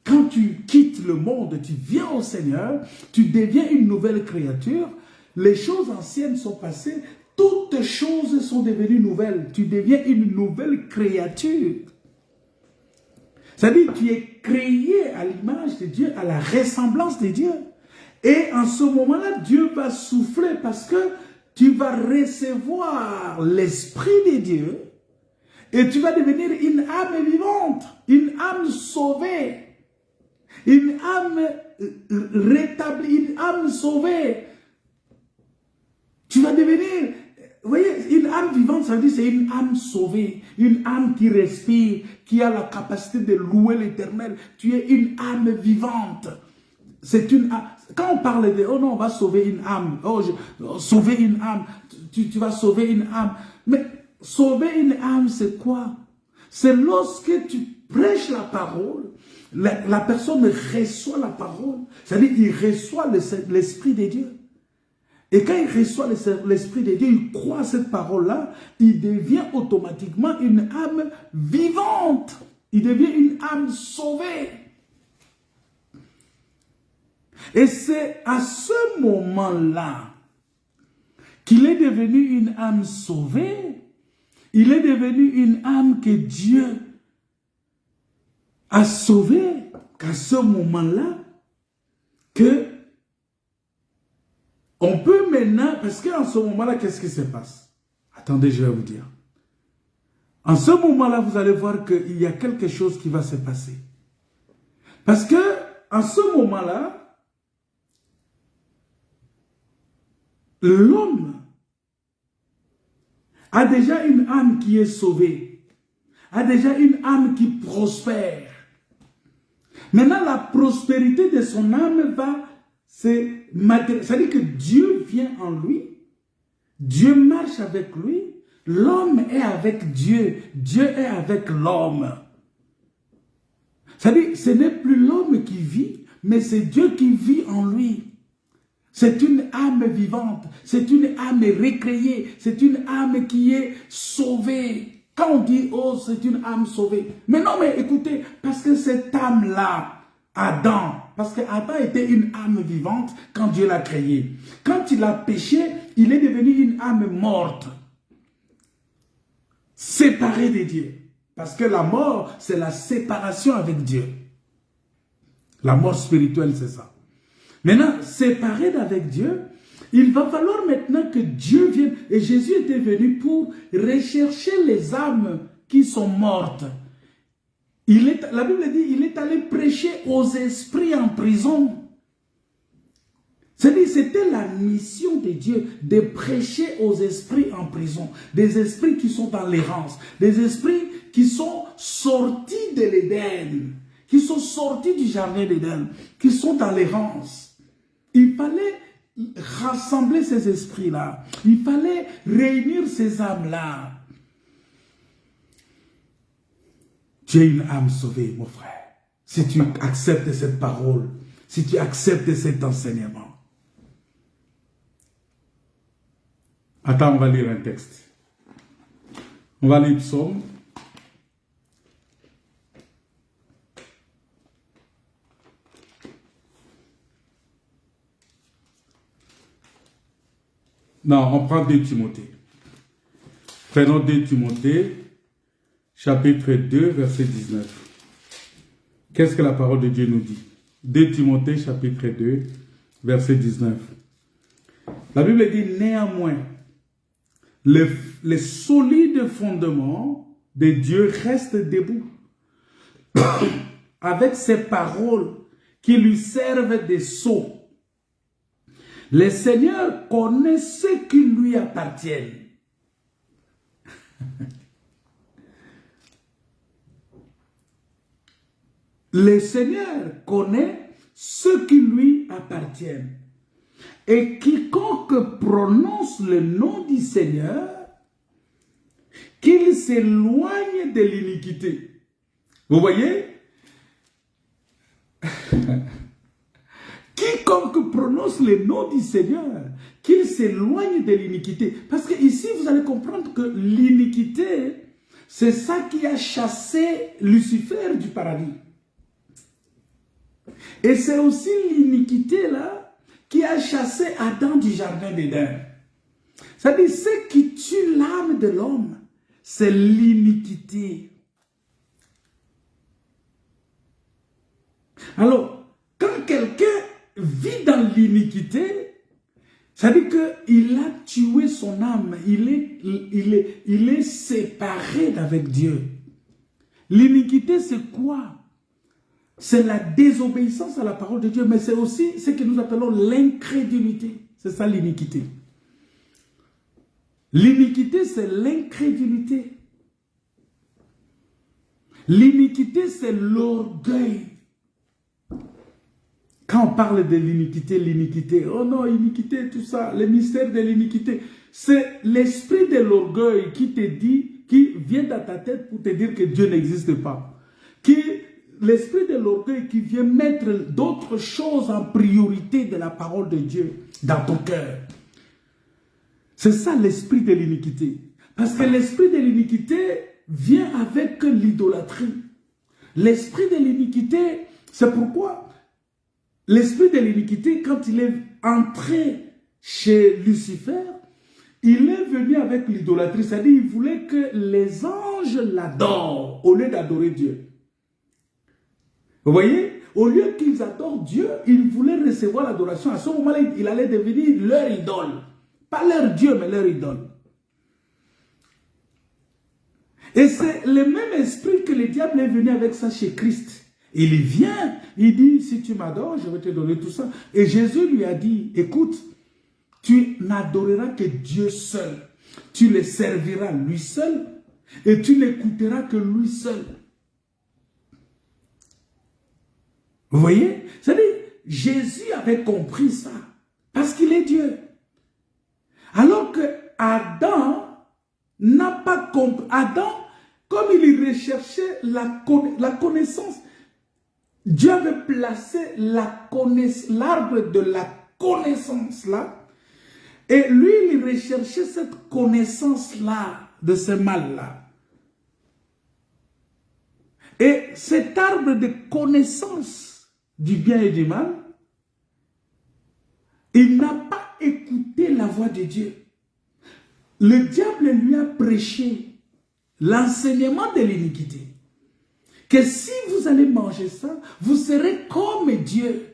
quand tu quittes le monde, tu viens au Seigneur, tu deviens une nouvelle créature, les choses anciennes sont passées, toutes choses sont devenues nouvelles. Tu deviens une nouvelle créature. C'est-à-dire que tu es créé à l'image de Dieu, à la ressemblance de Dieu. Et en ce moment-là, Dieu va souffler parce que tu vas recevoir l'Esprit de Dieu et tu vas devenir une âme vivante, une âme sauvée. Une âme rétablie, une âme sauvée. Tu vas devenir, vous voyez, une âme vivante, ça veut dire c'est une âme sauvée, une âme qui respire, qui a la capacité de louer l'Éternel. Tu es une âme vivante. C'est une âme. Quand on parle de, oh non, on va sauver une âme, sauver une âme, tu vas sauver une âme. Mais sauver une âme, c'est quoi? C'est lorsque tu prêches la parole, la personne reçoit la parole. C'est-à-dire qu'il reçoit l'Esprit de Dieu. Et quand il reçoit l'Esprit de Dieu, il croit à cette parole-là, il devient automatiquement une âme vivante. Il devient une âme sauvée. Et c'est à ce moment-là qu'il est devenu une âme sauvée. Il est devenu une âme que Dieu a sauvée. Qu'à ce moment-là, que on peut maintenant, parce qu'en ce moment-là, qu'est-ce qui se passe? Attendez, je vais vous dire. En ce moment-là, vous allez voir qu'il y a quelque chose qui va se passer. Parce que, en ce moment-là, l'homme a déjà une âme qui est sauvée, a déjà une âme qui prospère. Maintenant, la prospérité de son âme va se matérialiser. C'est-à-dire que Dieu vient en lui, Dieu marche avec lui, l'homme est avec Dieu, Dieu est avec l'homme. C'est-à-dire, ce n'est plus l'homme qui vit, mais c'est Dieu qui vit en lui. C'est une âme vivante, c'est une âme récréée, c'est une âme qui est sauvée. Quand on dit, oh, c'est une âme sauvée. Mais non, mais écoutez, parce que cette âme-là, Adam, parce que Adam était une âme vivante quand Dieu l'a créé. Quand il a péché, il est devenu une âme morte, séparée de Dieu. Parce que la mort, c'est la séparation avec Dieu. La mort spirituelle, c'est ça. Maintenant, séparé d'avec Dieu, il va falloir maintenant que Dieu vienne. Et Jésus était venu pour rechercher les âmes qui sont mortes. La Bible dit, il est allé prêcher aux esprits en prison. C'est-à-dire, c'était la mission de Dieu de prêcher aux esprits en prison. Des esprits qui sont dans l'errance. Des esprits qui sont sortis de l'Éden. Qui sont sortis du jardin d'Éden. Qui sont dans l'errance. Il fallait rassembler ces esprits-là. Il fallait réunir ces âmes-là. Tu es une âme sauvée, mon frère. Si tu acceptes cette parole, si tu acceptes cet enseignement. Attends, on va lire un texte. On va lire Psaume. Non, on prend 2 Timothée. Prenons 2 Timothée, chapitre 2, verset 19. Qu'est-ce que la parole de Dieu nous dit? 2 Timothée, chapitre 2, verset 19. La Bible dit, néanmoins, les solides fondements de Dieu restent debout, avec ses paroles qui lui servent de sceaux. Le Seigneur connaît ce qui lui appartiennent. Le Seigneur connaît ce qui lui appartiennent. Et quiconque prononce le nom du Seigneur, qu'il s'éloigne de l'iniquité. Vous voyez? Quiconque prononce le nom du Seigneur, qu'il s'éloigne de l'iniquité. Parce que ici, vous allez comprendre que l'iniquité, c'est ça qui a chassé Lucifer du paradis. Et c'est aussi l'iniquité là qui a chassé Adam du jardin d'Éden. C'est-à-dire, ce qui tue l'âme de l'homme, c'est l'iniquité. Alors, quand quelqu'un vit dans l'iniquité, ça veut dire qu'il a tué son âme, il est séparé d'avec Dieu. L'iniquité, c'est quoi? C'est la désobéissance à la parole de Dieu, mais c'est aussi ce que nous appelons l'incrédulité. C'est ça l'iniquité. L'iniquité, c'est l'incrédulité. L'iniquité, c'est l'orgueil. Quand on parle de l'iniquité, oh non, iniquité, tout ça, le mystère de l'iniquité, c'est l'esprit de l'orgueil qui te dit, qui vient dans ta tête pour te dire que Dieu n'existe pas. Qui l'esprit de l'orgueil qui vient mettre d'autres choses en priorité de la parole de Dieu dans ton cœur. C'est ça l'esprit de l'iniquité. Parce que l'esprit de l'iniquité vient avec l'idolâtrie. L'esprit de l'iniquité, c'est pourquoi l'esprit de l'iniquité, quand il est entré chez Lucifer, il est venu avec l'idolâtrie. C'est-à-dire qu'il voulait que les anges l'adorent au lieu d'adorer Dieu. Vous voyez? Au lieu qu'ils adorent Dieu, ils voulaient recevoir l'adoration. À ce moment-là, il allait devenir leur idole. Pas leur Dieu, mais leur idole. Et c'est le même esprit que le diable est venu avec ça chez Christ. Il vient, il dit, si tu m'adores, je vais te donner tout ça. Et Jésus lui a dit, écoute, tu n'adoreras que Dieu seul. Tu le serviras lui seul et tu n'écouteras que lui seul. Vous voyez? C'est-à-dire, Jésus avait compris ça parce qu'il est Dieu. Alors que Adam n'a pas compris. Adam, comme il recherchait la connaissance, Dieu avait placé l'arbre de la connaissance là. Et lui, il recherchait cette connaissance-là, de ce mal-là. Et cet arbre de connaissance du bien et du mal, il n'a pas écouté la voix de Dieu. Le diable lui a prêché l'enseignement de l'iniquité. Que si vous allez manger ça, vous serez comme Dieu.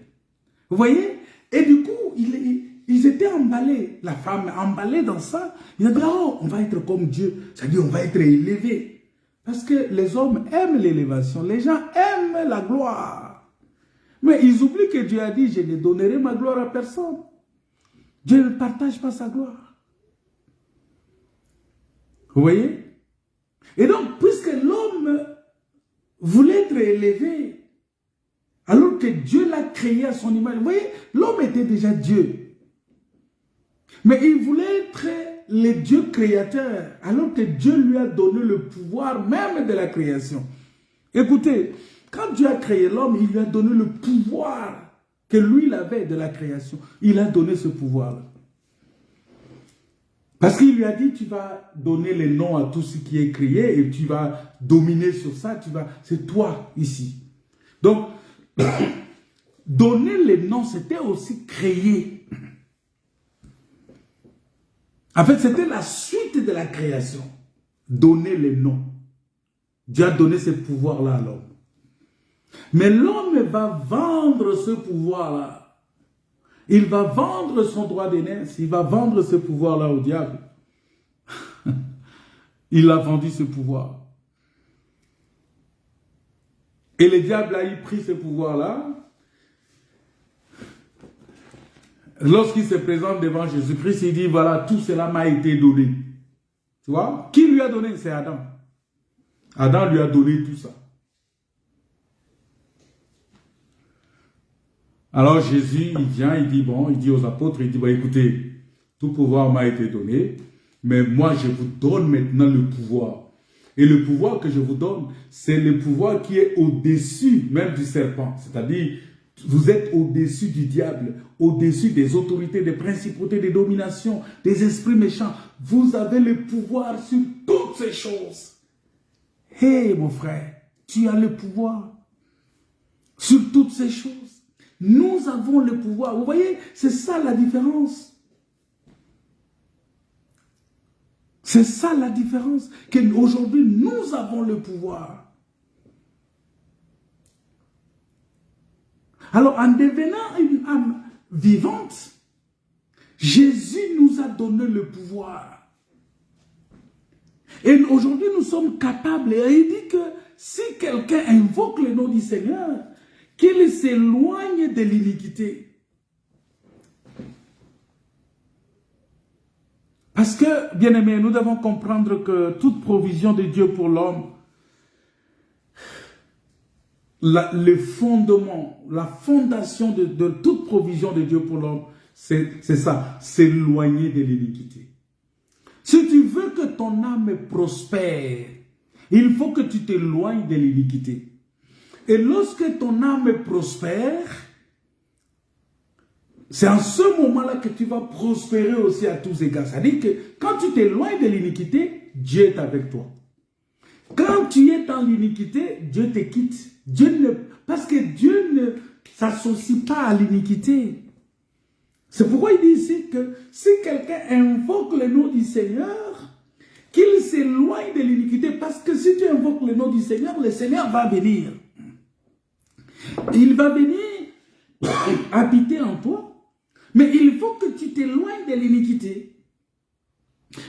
Vous voyez? Et du coup, ils étaient emballés. La femme emballée dans ça. Ils ont dit, oh, on va être comme Dieu. C'est-à-dire, on va être élevé. Parce que les hommes aiment l'élévation. Les gens aiment la gloire. Mais ils oublient que Dieu a dit, je ne donnerai ma gloire à personne. Dieu ne partage pas sa gloire. Vous voyez? Et donc, puisque l'homme voulait être élevé, alors que Dieu l'a créé à son image. Vous voyez, l'homme était déjà Dieu. Mais il voulait être le Dieu créateur, alors que Dieu lui a donné le pouvoir même de la création. Écoutez, quand Dieu a créé l'homme, il lui a donné le pouvoir que lui, il avait de la création. Il a donné ce pouvoir-là. Parce qu'il lui a dit, tu vas donner les noms à tout ce qui est créé et tu vas dominer sur ça. C'est toi ici. Donc, donner les noms, c'était aussi créer. En fait, c'était la suite de la création. Donner les noms. Dieu a donné ce pouvoir-là à l'homme. Mais l'homme va vendre ce pouvoir-là. Il va vendre son droit d'aînesse. Il va vendre ce pouvoir-là au diable. Il a vendu ce pouvoir. Et le diable a pris ce pouvoir-là. Lorsqu'il se présente devant Jésus-Christ, il dit, voilà, tout cela m'a été donné. Tu vois? Qui lui a donné? C'est Adam. Adam lui a donné tout ça. Alors Jésus, il vient, il dit aux apôtres, il dit, bah, écoutez, tout pouvoir m'a été donné, mais moi je vous donne maintenant le pouvoir. Et le pouvoir que je vous donne, c'est le pouvoir qui est au-dessus même du serpent. C'est-à-dire, vous êtes au-dessus du diable, au-dessus des autorités, des principautés, des dominations, des esprits méchants. Vous avez le pouvoir sur toutes ces choses. Hé, mon frère, tu as le pouvoir sur toutes ces choses. Nous avons le pouvoir. Vous voyez, c'est ça la différence. C'est ça la différence. Qu'aujourd'hui, nous avons le pouvoir. Alors, en devenant une âme vivante, Jésus nous a donné le pouvoir. Et aujourd'hui, nous sommes capables. Et il dit que si quelqu'un invoque le nom du Seigneur, qu'il s'éloigne de l'iniquité. Parce que, bien aimés, nous devons comprendre que toute provision de Dieu pour l'homme, le fondement, la fondation de toute provision de Dieu pour l'homme, c'est ça, s'éloigner de l'iniquité. Si tu veux que ton âme prospère, il faut que tu t'éloignes de l'iniquité. Et lorsque ton âme prospère, c'est en ce moment-là que tu vas prospérer aussi à tous égards. C'est-à-dire que quand tu t'éloignes de l'iniquité, Dieu est avec toi. Quand tu es dans l'iniquité, Dieu te quitte. Parce que Dieu ne s'associe pas à l'iniquité. C'est pourquoi il dit ici que si quelqu'un invoque le nom du Seigneur, qu'il s'éloigne de l'iniquité, parce que si tu invoques le nom du Seigneur, le Seigneur va venir. Il va venir habiter en toi, mais il faut que tu t'éloignes de l'iniquité.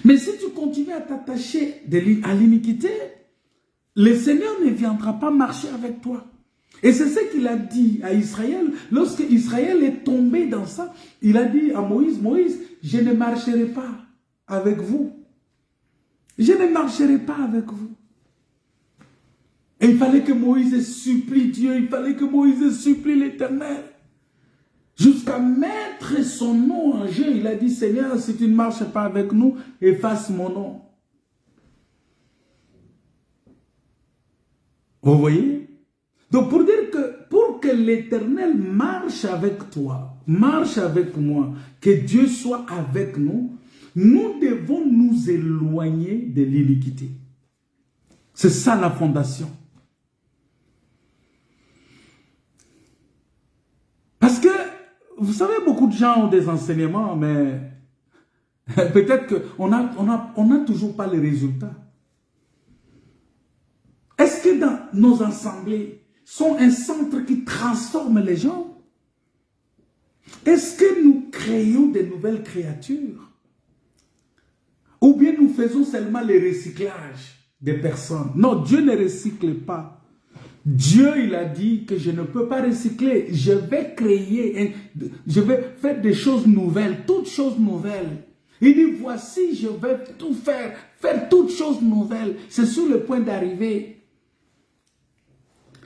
Mais si tu continues à t'attacher à l'iniquité, le Seigneur ne viendra pas marcher avec toi. Et c'est ce qu'il a dit à Israël. Lorsque Israël est tombé dans ça, il a dit à Moïse, Moïse, je ne marcherai pas avec vous. Je ne marcherai pas avec vous. Et il fallait que Moïse supplie Dieu, il fallait que Moïse supplie l'Éternel. Jusqu'à mettre son nom en jeu, il a dit, Seigneur, si tu ne marches pas avec nous, efface mon nom. Vous voyez? Donc pour dire que pour que l'Éternel marche avec toi, marche avec moi, que Dieu soit avec nous, nous devons nous éloigner de l'iniquité. C'est ça la fondation. Parce que, vous savez, beaucoup de gens ont des enseignements, mais peut-être qu'on n'a toujours pas les résultats. Est-ce que dans nos assemblées sont un centre qui transforme les gens? Est-ce que nous créons de nouvelles créatures? Ou bien nous faisons seulement le recyclage des personnes? Non, Dieu ne recycle pas. Dieu, il a dit que je ne peux pas recycler. Je vais créer, je vais faire des choses nouvelles, toutes choses nouvelles. Il dit, voici, je vais tout faire toutes choses nouvelles. C'est sur le point d'arriver.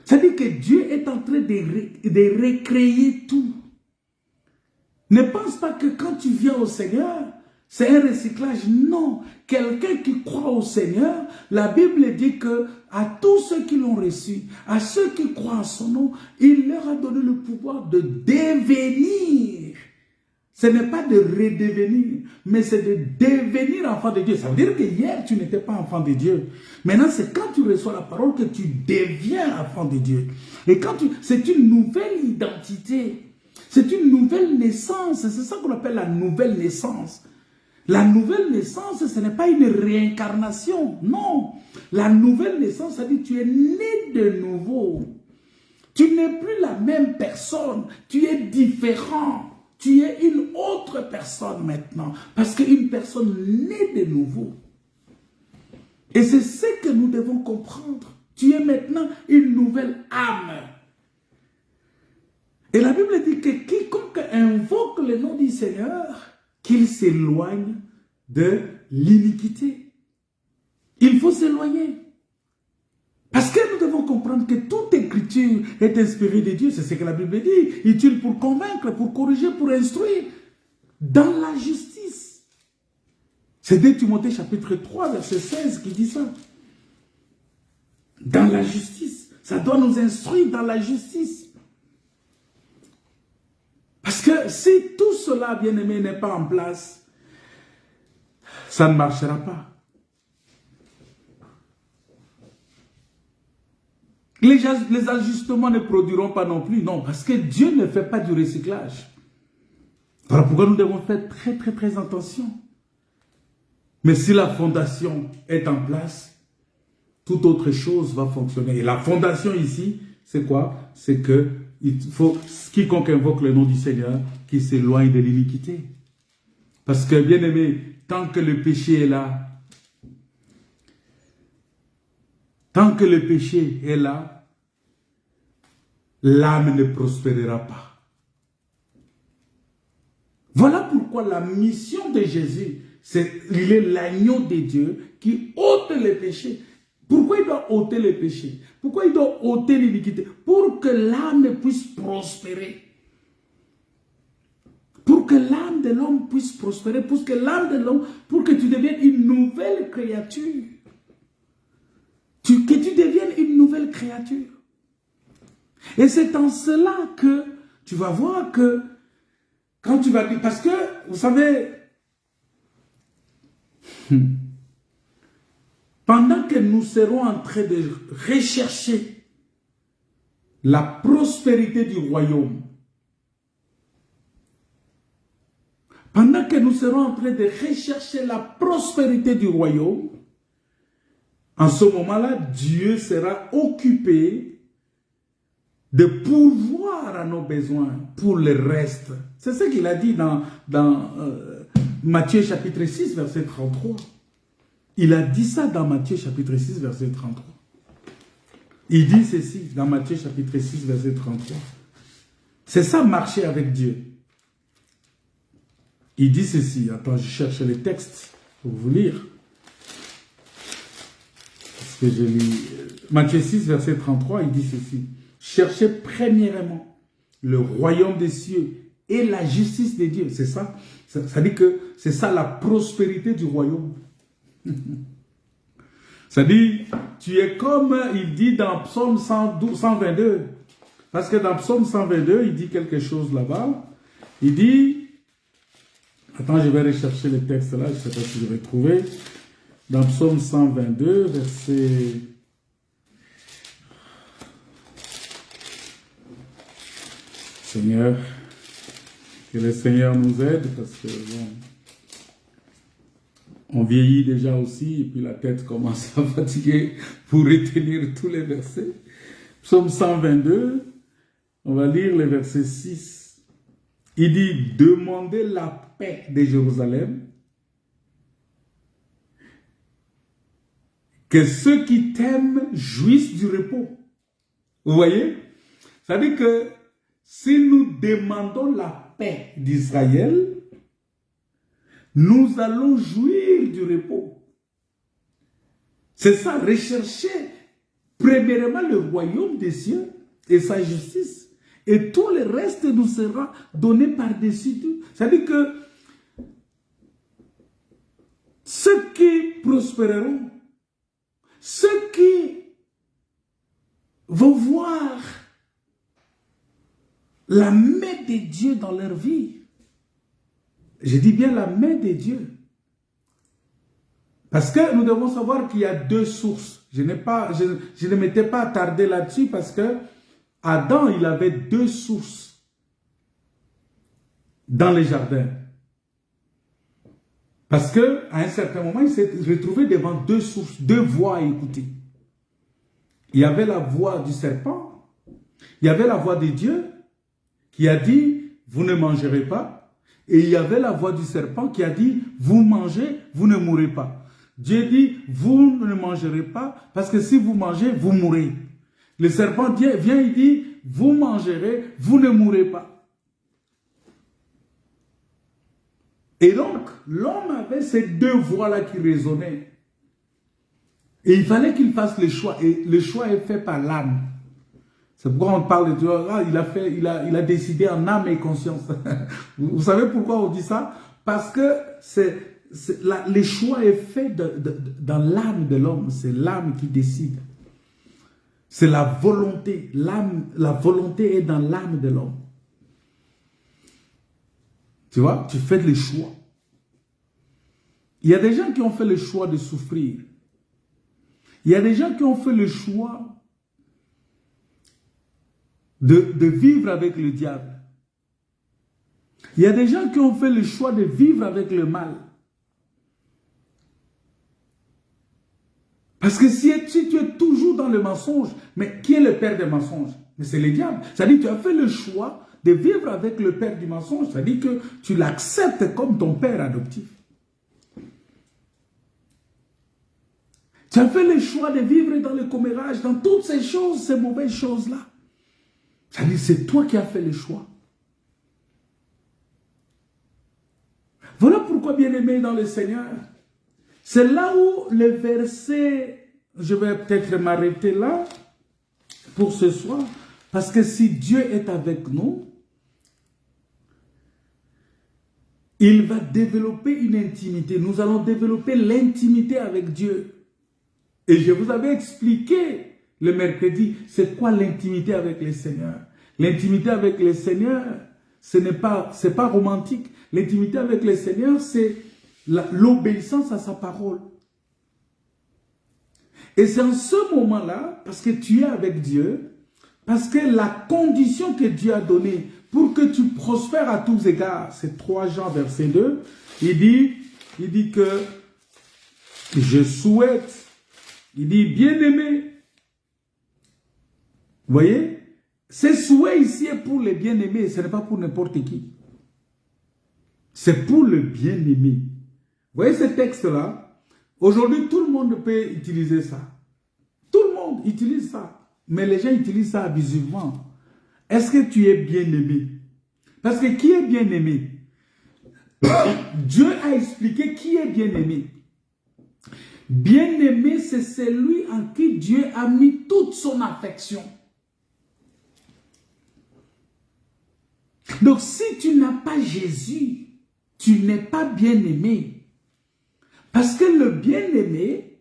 C'est-à-dire que Dieu est en train de recréer tout. Ne pense pas que quand tu viens au Seigneur, c'est un recyclage. Non. Quelqu'un qui croit au Seigneur, la Bible dit que à tous ceux qui l'ont reçu, à ceux qui croient en son nom, il leur a donné le pouvoir de devenir. Ce n'est pas de redevenir, mais c'est de devenir enfant de Dieu. Ça veut dire que hier, tu n'étais pas enfant de Dieu. Maintenant, c'est quand tu reçois la parole que tu deviens enfant de Dieu. Et c'est une nouvelle identité. C'est une nouvelle naissance. C'est ça qu'on appelle la nouvelle naissance. La nouvelle naissance, ce n'est pas une réincarnation. Non. La nouvelle naissance, ça dit que tu es né de nouveau. Tu n'es plus la même personne. Tu es différent. Tu es une autre personne maintenant. Parce qu'une personne née de nouveau. Et c'est ce que nous devons comprendre. Tu es maintenant une nouvelle âme. Et la Bible dit que quiconque invoque le nom du Seigneur, qu'il s'éloigne de l'iniquité. Il faut s'éloigner. Parce que nous devons comprendre que toute écriture est inspirée de Dieu. C'est ce que la Bible dit. Utile pour convaincre, pour corriger, pour instruire. Dans la justice. C'est 2 Timothée chapitre 3, verset 16 qui dit ça. Dans la justice. Ça doit nous instruire dans la justice. Parce que si tout cela, bien-aimé, n'est pas en place, ça ne marchera pas. Les ajustements ne produiront pas non plus. Non, parce que Dieu ne fait pas du recyclage. Voilà pourquoi nous devons faire très, très, très attention. Mais si la fondation est en place, toute autre chose va fonctionner. Et la fondation ici, c'est quoi? C'est que il faut quiconque invoque le nom du Seigneur qui s'éloigne de l'iniquité. Parce que, bien aimé, tant que le péché est là, l'âme ne prospérera pas. Voilà pourquoi la mission de Jésus, il est l'agneau de Dieu qui ôte les péchés. Pourquoi il doit ôter les péchés? Pourquoi il doit ôter l'iniquité? Pour que l'âme puisse prospérer. Pour que l'âme de l'homme puisse prospérer. Pour que l'âme de l'homme, pour que tu deviennes une nouvelle créature. Que tu deviennes une nouvelle créature. Et c'est en cela que tu vas voir que quand tu vas dire, parce que vous savez, pendant que nous serons en train de rechercher la prospérité du royaume, pendant que nous serons en train de rechercher la prospérité du royaume, en ce moment-là, Dieu sera occupé de pourvoir à nos besoins pour le reste. C'est ce qu'il a dit dans Matthieu chapitre 6, verset 33. Il a dit ça dans Matthieu chapitre 6, verset 33. Il dit ceci dans Matthieu chapitre 6, verset 33. C'est ça, marcher avec Dieu. Il dit ceci. Attends, je cherche les textes pour vous lire. Parce que je lis Matthieu 6, verset 33, il dit ceci. Cherchez premièrement le royaume des cieux et la justice de Dieu. C'est ça. Ça dit que c'est ça la prospérité du royaume. Ça dit, tu es comme il dit dans Psaume 122. Parce que dans Psaume 122, il dit quelque chose là-bas. Il dit, attends, je vais rechercher le texte là, je ne sais pas si je vais trouver. Dans Psaume 122, verset... Seigneur, que le Seigneur nous aide, parce que bon, on vieillit déjà aussi, et puis la tête commence à fatiguer pour retenir tous les versets. Psaume 122, on va lire le verset 6. Il dit, demandez la paix de Jérusalem, que ceux qui t'aiment jouissent du repos. Vous voyez? Ça veut dire que si nous demandons la paix d'Israël, nous allons jouir du repos. C'est ça, rechercher premièrement le royaume des cieux et sa justice. Et tout le reste nous sera donné par-dessus tout. C'est-à-dire que ceux qui prospéreront, ceux qui vont voir la main de Dieu dans leur vie. Je dis bien la main de Dieu. Parce que nous devons savoir qu'il y a deux sources. Je ne m'étais pas attardé là-dessus parce que Adam, il avait deux sources dans les jardins. Parce qu'à un certain moment, il s'est retrouvé devant deux sources, deux voix à écouter. Il y avait la voix du serpent, il y avait la voix de Dieu, qui a dit, vous ne mangerez pas. Et il y avait la voix du serpent qui a dit, vous mangez, vous ne mourrez pas. Dieu dit, vous ne mangerez pas, parce que si vous mangez, vous mourrez. Le serpent vient, il dit, vous mangerez, vous ne mourrez pas. Et donc, l'homme avait ces deux voix-là qui résonnaient. Et il fallait qu'il fasse le choix. Et le choix est fait par l'âme. C'est pourquoi on parle de Dieu. Ah, il a décidé en âme et conscience. Vous savez pourquoi on dit ça? Parce que le choix est fait dans l'âme de l'homme. C'est l'âme qui décide. C'est la volonté. La volonté est dans l'âme de l'homme. Tu vois, tu fais le choix. Il y a des gens qui ont fait le choix de souffrir. Il y a des gens qui ont fait le choix de vivre avec le diable. Il y a des gens qui ont fait le choix de vivre avec le mal. Parce que si tu es toujours dans le mensonge, mais qui est le père des mensonges? Mais c'est le diable. C'est-à-dire que tu as fait le choix de vivre avec le père du mensonge. C'est-à-dire que tu l'acceptes comme ton père adoptif. Tu as fait le choix de vivre dans le commérage, dans toutes ces choses, ces mauvaises choses-là. C'est-à-dire que c'est toi qui as fait le choix. Voilà pourquoi, bien-aimé dans le Seigneur, c'est là où le verset, je vais peut-être m'arrêter là pour ce soir, parce que si Dieu est avec nous, il va développer une intimité. Nous allons développer l'intimité avec Dieu. Et je vous avais expliqué le mercredi, c'est quoi l'intimité avec le Seigneur? L'intimité avec le Seigneur, c'est pas romantique. L'intimité avec le Seigneur, c'est l'obéissance à sa parole. Et c'est en ce moment-là, parce que tu es avec Dieu, parce que la condition que Dieu a donnée pour que tu prospères à tous égards, c'est 3 Jean verset 2, il dit que je souhaite, il dit bien-aimé. Vous voyez, ce souhait ici est pour les bien-aimés, ce n'est pas pour n'importe qui. C'est pour le bien-aimé. Vous voyez ce texte-là? Aujourd'hui, tout le monde peut utiliser ça. Tout le monde utilise ça. Mais les gens utilisent ça abusivement. Est-ce que tu es bien-aimé? Parce que qui est bien-aimé? Dieu a expliqué qui est bien-aimé. Bien-aimé, c'est celui en qui Dieu a mis toute son affection. Donc, si tu n'as pas Jésus, tu n'es pas bien-aimé. Parce que le bien-aimé,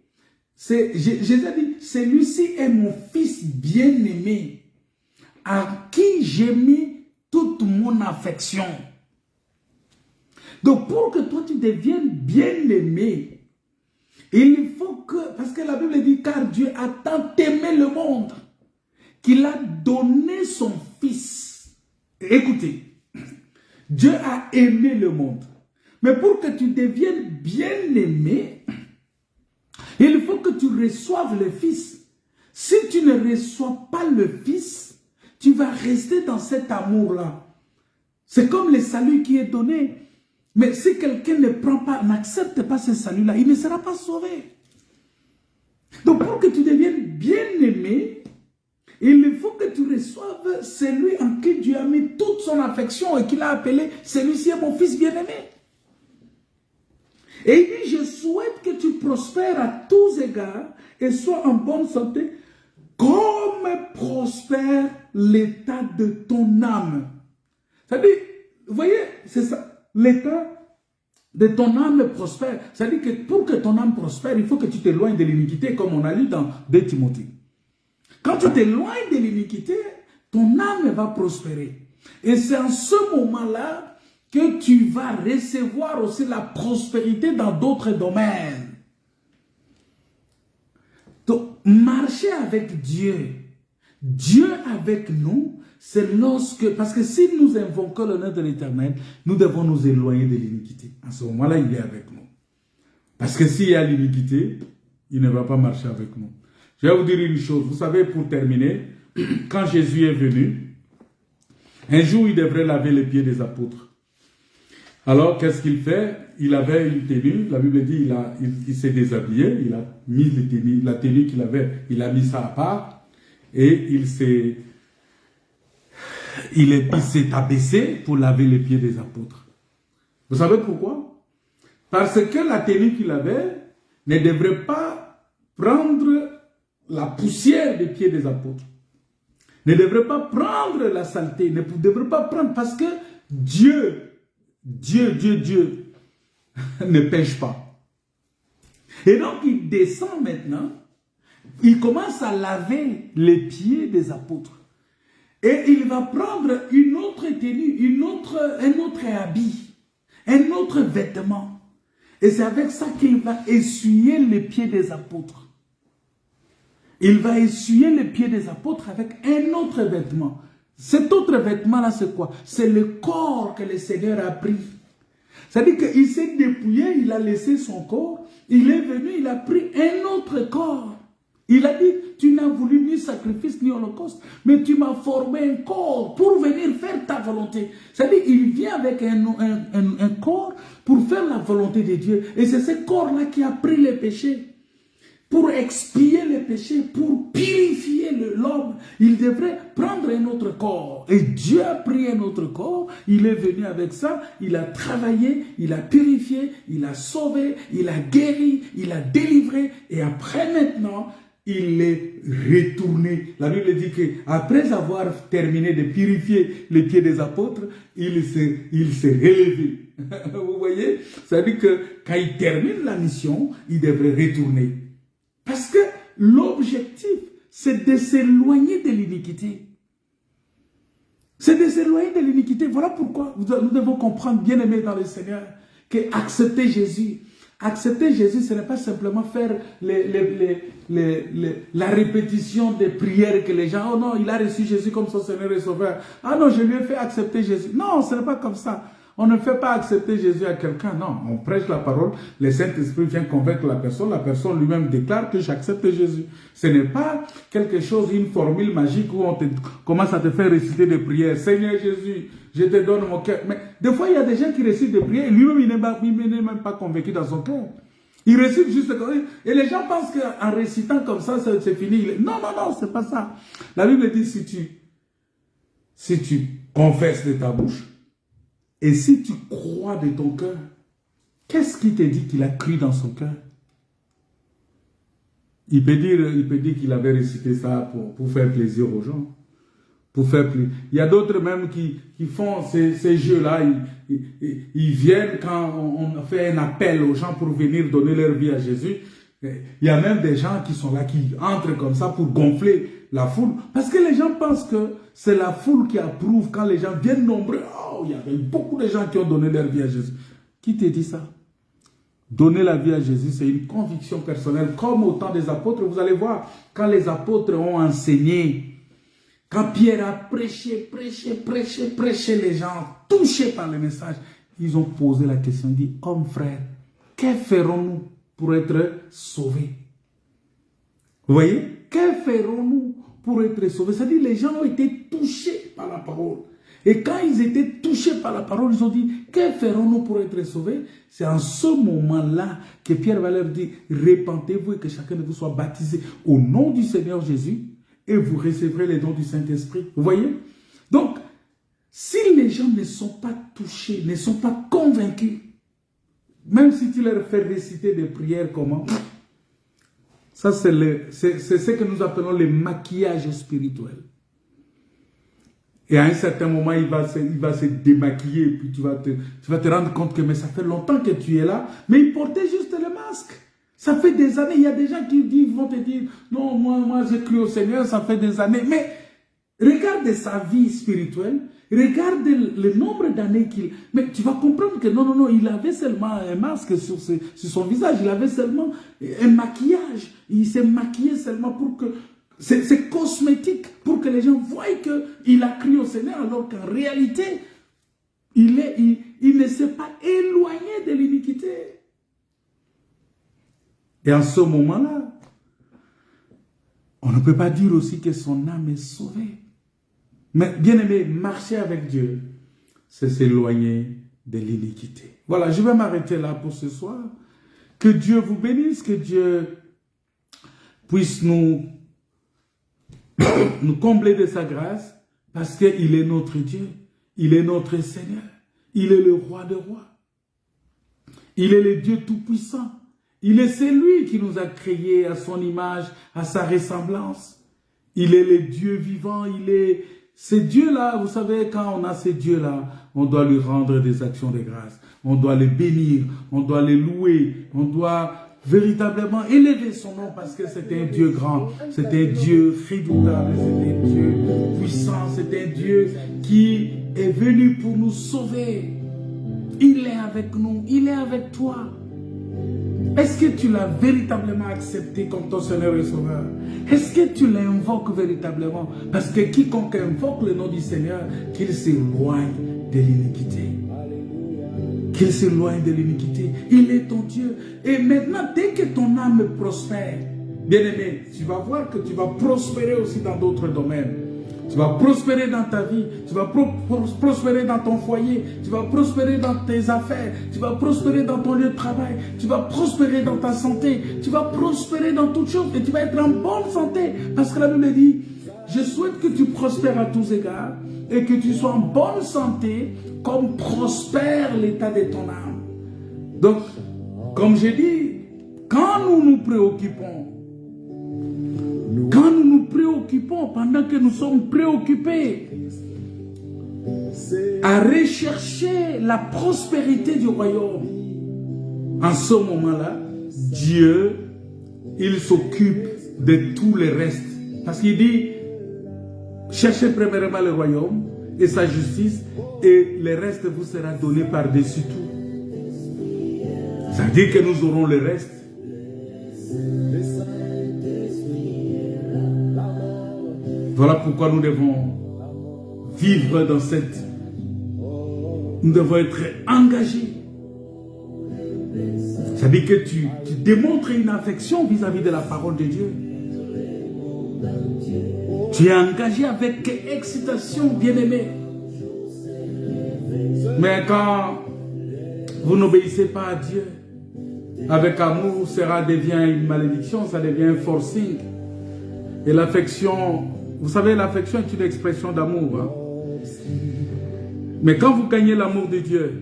Jésus a dit, celui-ci est mon fils bien-aimé, à qui j'ai mis toute mon affection. Donc, pour que toi tu deviennes bien-aimé, il faut que, parce que la Bible dit, car Dieu a tant aimé le monde, qu'il a donné son fils. Écoutez, Dieu a aimé le monde. Mais pour que tu deviennes bien-aimé, il faut que tu reçoives le Fils. Si tu ne reçois pas le Fils, tu vas rester dans cet amour-là. C'est comme le salut qui est donné. Mais si quelqu'un ne prend pas, n'accepte pas ce salut-là, il ne sera pas sauvé. Donc pour que tu deviennes bien-aimé, il faut que tu reçoives celui en qui Dieu a mis toute son affection et qu'il a appelé, celui-ci est mon fils bien-aimé. Et il dit, je souhaite que tu prospères à tous égards et sois en bonne santé, comme prospère l'état de ton âme. C'est-à-dire, vous voyez, c'est ça, l'état de ton âme prospère. C'est-à-dire que pour que ton âme prospère, il faut que tu t'éloignes de l'iniquité, comme on a lu dans 2 Timothée. Quand tu t'éloignes de l'iniquité, ton âme va prospérer. Et c'est en ce moment-là que tu vas recevoir aussi la prospérité dans d'autres domaines. Donc, marcher avec Dieu, Dieu avec nous, c'est lorsque, parce que si nous invoquons le nom de l'Éternel, nous devons nous éloigner de l'iniquité. À ce moment-là, il est avec nous. Parce que s'il y a l'iniquité, il ne va pas marcher avec nous. Je vais vous dire une chose, vous savez, pour terminer, quand Jésus est venu, un jour, il devrait laver les pieds des apôtres. Alors, qu'est-ce qu'il fait? Il avait une tenue, la Bible dit, il s'est déshabillé, il a mis la tenue qu'il avait, il a mis ça à part, et il s'est abaissé pour laver les pieds des apôtres. Vous savez pourquoi? Parce que la tenue qu'il avait ne devrait pas prendre la poussière des pieds des apôtres, ne devrait pas prendre la saleté, ne devrait pas prendre, parce que Dieu ne pêche pas. Et donc il descend maintenant, il commence à laver les pieds des apôtres. Et il va prendre une autre tenue, un autre habit, un autre vêtement. Et c'est avec ça qu'il va essuyer les pieds des apôtres. Il va essuyer les pieds des apôtres avec un autre vêtement. Cet autre vêtement-là, c'est quoi? C'est le corps que le Seigneur a pris. C'est-à-dire qu'il s'est dépouillé, il a laissé son corps, il est venu, il a pris un autre corps. Il a dit, tu n'as voulu ni sacrifice ni holocauste, mais tu m'as formé un corps pour venir faire ta volonté. C'est-à-dire qu'il vient avec un corps pour faire la volonté de Dieu. Et c'est ce corps-là qui a pris les péchés. Pour expier les péchés, pour purifier l'homme, il devrait prendre un autre corps. Et Dieu a pris un autre corps, il est venu avec ça, il a travaillé, il a purifié, il a sauvé, il a guéri, il a délivré. Et après maintenant, il est retourné. La Bible dit qu'après avoir terminé de purifier les pieds des apôtres, il s'est relevé. Vous voyez? C'est-à-dire que quand il termine la mission, il devrait retourner. Parce que l'objectif, c'est de s'éloigner de l'iniquité. C'est de s'éloigner de l'iniquité. Voilà pourquoi nous devons comprendre, bien aimés dans le Seigneur, que accepter Jésus, ce n'est pas simplement faire la répétition des prières que les gens, oh non, il a reçu Jésus comme son Seigneur et Sauveur. Ah non, je lui ai fait accepter Jésus. Non, ce n'est pas comme ça. On ne fait pas accepter Jésus à quelqu'un, non. On prêche la parole, le Saint-Esprit vient convaincre la personne lui-même déclare que j'accepte Jésus. Ce n'est pas quelque chose, une formule magique où on commence à te faire réciter des prières. Seigneur Jésus, je te donne mon cœur. Mais des fois, il y a des gens qui récitent des prières et lui-même, il n'est même pas convaincu dans son cœur. Il récite juste comme ça. Et les gens pensent qu'en récitant comme ça, c'est fini. Non, non, non, c'est pas ça. La Bible dit, si tu confesses de ta bouche, et si tu crois de ton cœur, qu'est-ce qui te dit qu'il a cru dans son cœur? Il peut dire qu'il avait récité ça pour faire plaisir aux gens. Il y a d'autres même qui font ces jeux-là. Ils viennent quand on fait un appel aux gens pour venir donner leur vie à Jésus. Il y a même des gens qui sont là, qui entrent comme ça pour gonfler la foule. Parce que les gens pensent que c'est la foule qui approuve quand les gens viennent nombreux. Oh, il y avait beaucoup de gens qui ont donné leur vie à Jésus. Qui te dit ça? Donner la vie à Jésus, c'est une conviction personnelle. Comme au temps des apôtres, vous allez voir, quand les apôtres ont enseigné, quand Pierre a prêché, les gens, touchés par le message, ils ont posé la question, ils ont dit, hommes, frères, que ferons-nous pour être sauvés? Vous voyez? Que ferons-nous pour être sauvés? C'est-à-dire, les gens ont été touchés par la parole. Et quand ils étaient touchés par la parole, ils ont dit, que ferons-nous pour être sauvés? C'est en ce moment-là que Pierre va leur dire, répentez-vous et que chacun de vous soit baptisé au nom du Seigneur Jésus et vous recevrez les dons du Saint-Esprit. Vous voyez? Donc, si les gens ne sont pas touchés, ne sont pas convaincus, même si tu leur fais réciter des prières, comment? Ça, c'est ce que nous appelons le maquillage spirituel. Et à un certain moment, il va se démaquiller, et puis tu vas te rendre compte que mais ça fait longtemps que tu es là, mais il portait juste le masque. Ça fait des années, il y a des gens qui vont te dire, non, moi j'ai cru au Seigneur, ça fait des années. Mais regarde sa vie spirituelle, regarde le nombre d'années qu'il... Mais tu vas comprendre que non, il avait seulement un masque sur son visage, il avait seulement un maquillage. Il s'est maquillé seulement pour que... C'est cosmétique pour que les gens voient qu'il a cru au Seigneur, alors qu'en réalité, il ne s'est pas éloigné de l'iniquité. Et en ce moment-là, on ne peut pas dire aussi que son âme est sauvée. Mais bien aimé, marcher avec Dieu, c'est s'éloigner de l'iniquité. Voilà, je vais m'arrêter là pour ce soir. Que Dieu vous bénisse, que Dieu puisse nous combler de sa grâce, parce qu'il est notre Dieu, il est notre Seigneur, il est le roi des rois, il est le Dieu tout-puissant, il est celui qui nous a créés à son image, à sa ressemblance, il est le Dieu vivant, il est ce Dieu-là. Vous savez, quand on a ce Dieu-là, on doit lui rendre des actions de grâce, on doit le bénir, on doit le louer, on doit véritablement élever son nom, parce que c'est un Dieu grand, c'est un Dieu redoutable, c'est un Dieu puissant, c'est un Dieu qui est venu pour nous sauver. Il est avec nous, il est avec toi. Est-ce que tu l'as véritablement accepté comme ton Seigneur et Sauveur? Est-ce que tu l'invoques véritablement? Parce que quiconque invoque le nom du Seigneur, qu'il s'éloigne de l'iniquité. Qu'il s'éloigne de l'iniquité. Il est ton Dieu. Et maintenant, dès que ton âme prospère, bien-aimé, tu vas voir que tu vas prospérer aussi dans d'autres domaines. Tu vas prospérer dans ta vie, tu vas prospérer dans ton foyer, tu vas prospérer dans tes affaires, tu vas prospérer dans ton lieu de travail, tu vas prospérer dans ta santé, tu vas prospérer dans toutes choses et tu vas être en bonne santé. Parce que la Bible dit, je souhaite que tu prospères à tous égards et que tu sois en bonne santé comme prospère l'état de ton âme. Donc, comme j'ai dit, quand nous nous préoccupons, pendant que nous sommes préoccupés à rechercher la prospérité du royaume, en ce moment-là, Dieu, il s'occupe de tout le reste. Parce qu'il dit, cherchez premièrement le royaume et sa justice, et le reste vous sera donné par-dessus tout. Ça veut dire que nous aurons le reste. Voilà pourquoi nous devons vivre dans cette... Nous devons être engagés. Ça veut dire que tu démontres une affection vis-à-vis de la parole de Dieu. Tu es engagé avec excitation, bien-aimé. Mais quand vous n'obéissez pas à Dieu, avec amour, cela devient une malédiction, ça devient un forcing. Et l'affection, vous savez, l'affection est une expression d'amour. Hein? Mais quand vous gagnez l'amour de Dieu,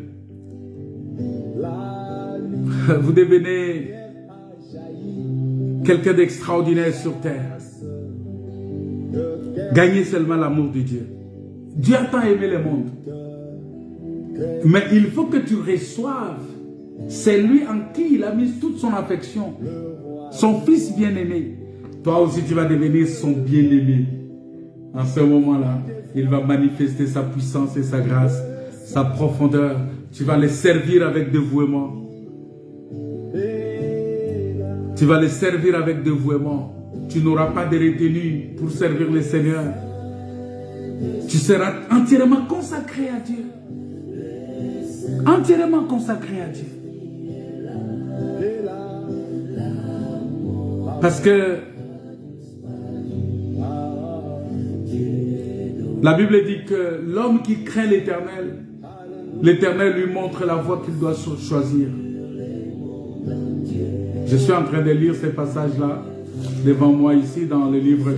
vous devenez quelqu'un d'extraordinaire sur terre. Gagnez seulement l'amour de Dieu. Dieu a tant aimé le monde. Mais il faut que tu reçoives celui en qui il a mis toute son affection. Son fils bien-aimé. Toi aussi tu vas devenir son bien-aimé. En ce moment-là, il va manifester sa puissance et sa grâce, sa profondeur. Tu vas le servir avec dévouement. Tu vas le servir avec dévouement. Tu n'auras pas de retenue pour servir le Seigneur. Tu seras entièrement consacré à Dieu. Entièrement consacré à Dieu. Parce que la Bible dit que l'homme qui craint l'Éternel, l'Éternel lui montre la voie qu'il doit choisir. Je suis en train de lire ces passages-là devant moi ici dans le livre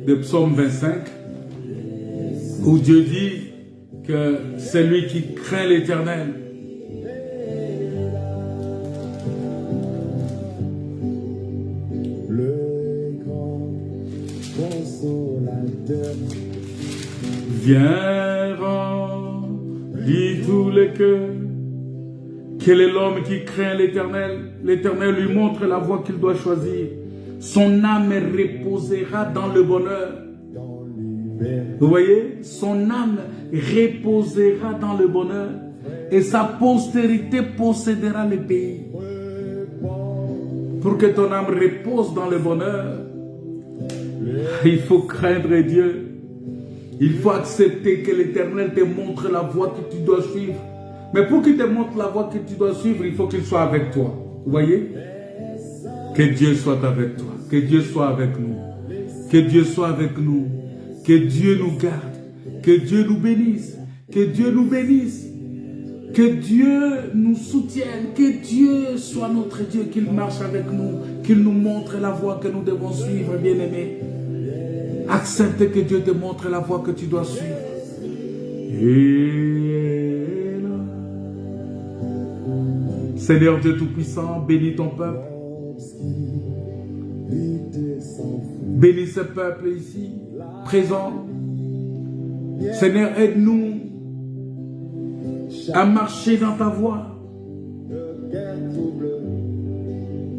de Psaume 25, où Dieu dit que celui qui craint l'Éternel, le grand consolateur, viens remplis tous les cœurs. Quel est l'homme qui craint l'Éternel? L'Éternel lui montre la voie qu'il doit choisir. Son âme reposera dans le bonheur. Vous voyez? Son âme reposera dans le bonheur. Et sa postérité possédera le pays. Pour que ton âme repose dans le bonheur, il faut craindre Dieu. Il faut accepter que l'Éternel te montre la voie que tu dois suivre. Mais pour qu'il te montre la voie que tu dois suivre, il faut qu'il soit avec toi. Vous voyez? Que Dieu soit avec toi. Que Dieu soit avec nous. Que Dieu soit avec nous. Que Dieu nous garde. Que Dieu nous bénisse. Que Dieu nous bénisse. Que Dieu nous soutienne. Que Dieu soit notre Dieu. Qu'il marche avec nous. Qu'il nous montre la voie que nous devons suivre, bien-aimés. Accepte que Dieu te montre la voie que tu dois suivre. Seigneur Dieu Tout-Puissant, bénis ton peuple. Bénis ce peuple ici, présent. Seigneur, aide-nous à marcher dans ta voie.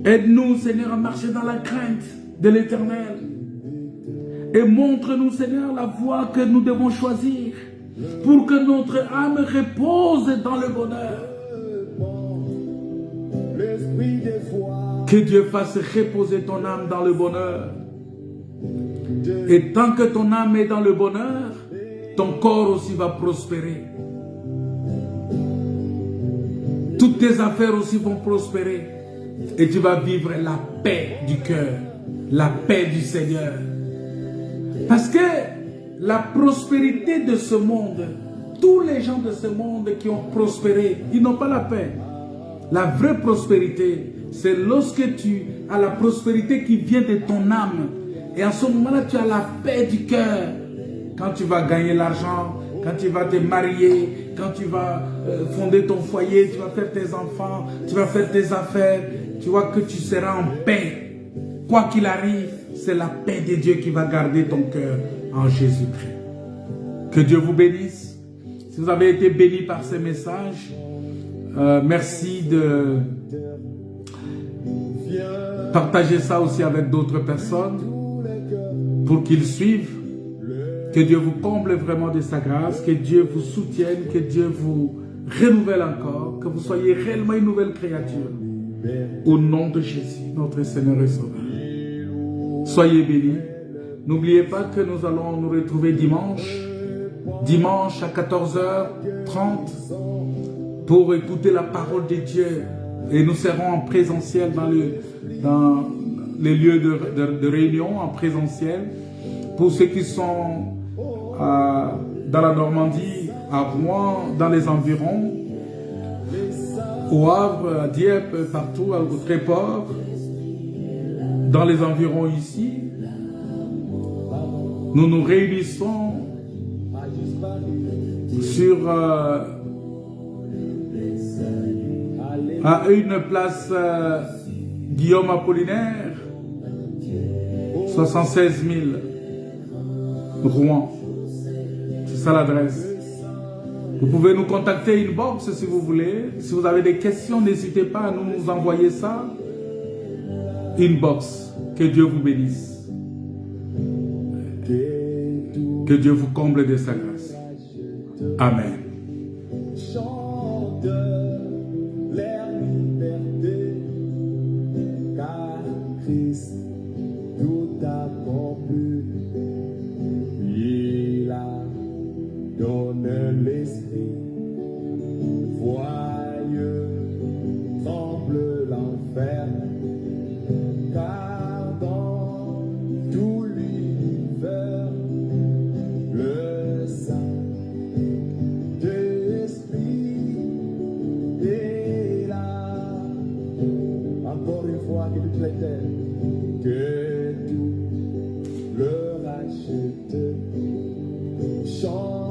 Aide-nous, Seigneur, à marcher dans la crainte de l'Éternel. Et montre-nous, Seigneur, la voie que nous devons choisir pour que notre âme repose dans le bonheur. Que Dieu fasse reposer ton âme dans le bonheur. Et tant que ton âme est dans le bonheur, ton corps aussi va prospérer. Toutes tes affaires aussi vont prospérer. Et tu vas vivre la paix du cœur, la paix du Seigneur. Parce que la prospérité de ce monde, tous les gens de ce monde qui ont prospéré, ils n'ont pas la paix. La vraie prospérité, c'est lorsque tu as la prospérité qui vient de ton âme. Et à ce moment-là, tu as la paix du cœur. Quand tu vas gagner l'argent, quand tu vas te marier, quand tu vas fonder ton foyer, tu vas faire tes enfants, tu vas faire tes affaires, tu vois que tu seras en paix. Quoi qu'il arrive, c'est la paix de Dieu qui va garder ton cœur en Jésus-Christ. Que Dieu vous bénisse. Si vous avez été bénis par ces messages, merci de partager ça aussi avec d'autres personnes. pour qu'ils suivent. Que Dieu vous comble vraiment de sa grâce, que Dieu vous soutienne, que Dieu vous renouvelle encore, que vous soyez réellement une nouvelle créature. Au nom de Jésus, notre Seigneur et Sauveur. Soyez bénis. N'oubliez pas que nous allons nous retrouver dimanche à 14h30 pour écouter la parole de Dieu. Et nous serons en présentiel dans les lieux de réunion, en présentiel. Pour ceux qui sont dans la Normandie, à Rouen, dans les environs, au Havre, à Dieppe, partout, au Tréport, dans les environs ici, nous nous réunissons sur à une place Guillaume Apollinaire, 76 000 Rouen. C'est ça l'adresse. Vous pouvez nous contacter inbox si vous voulez. Si vous avez des questions, n'hésitez pas à nous envoyer ça. Inbox. Que Dieu vous bénisse. Que Dieu vous comble de sa grâce. Amen. Chante leur liberté, car Christ tout accompli. Il a donné l'esprit, voyeux, tremble l'enfer, car dans tout l'univers, le Saint-Esprit est là. Encore une fois, que toute la terre, que tout le rachète, chante.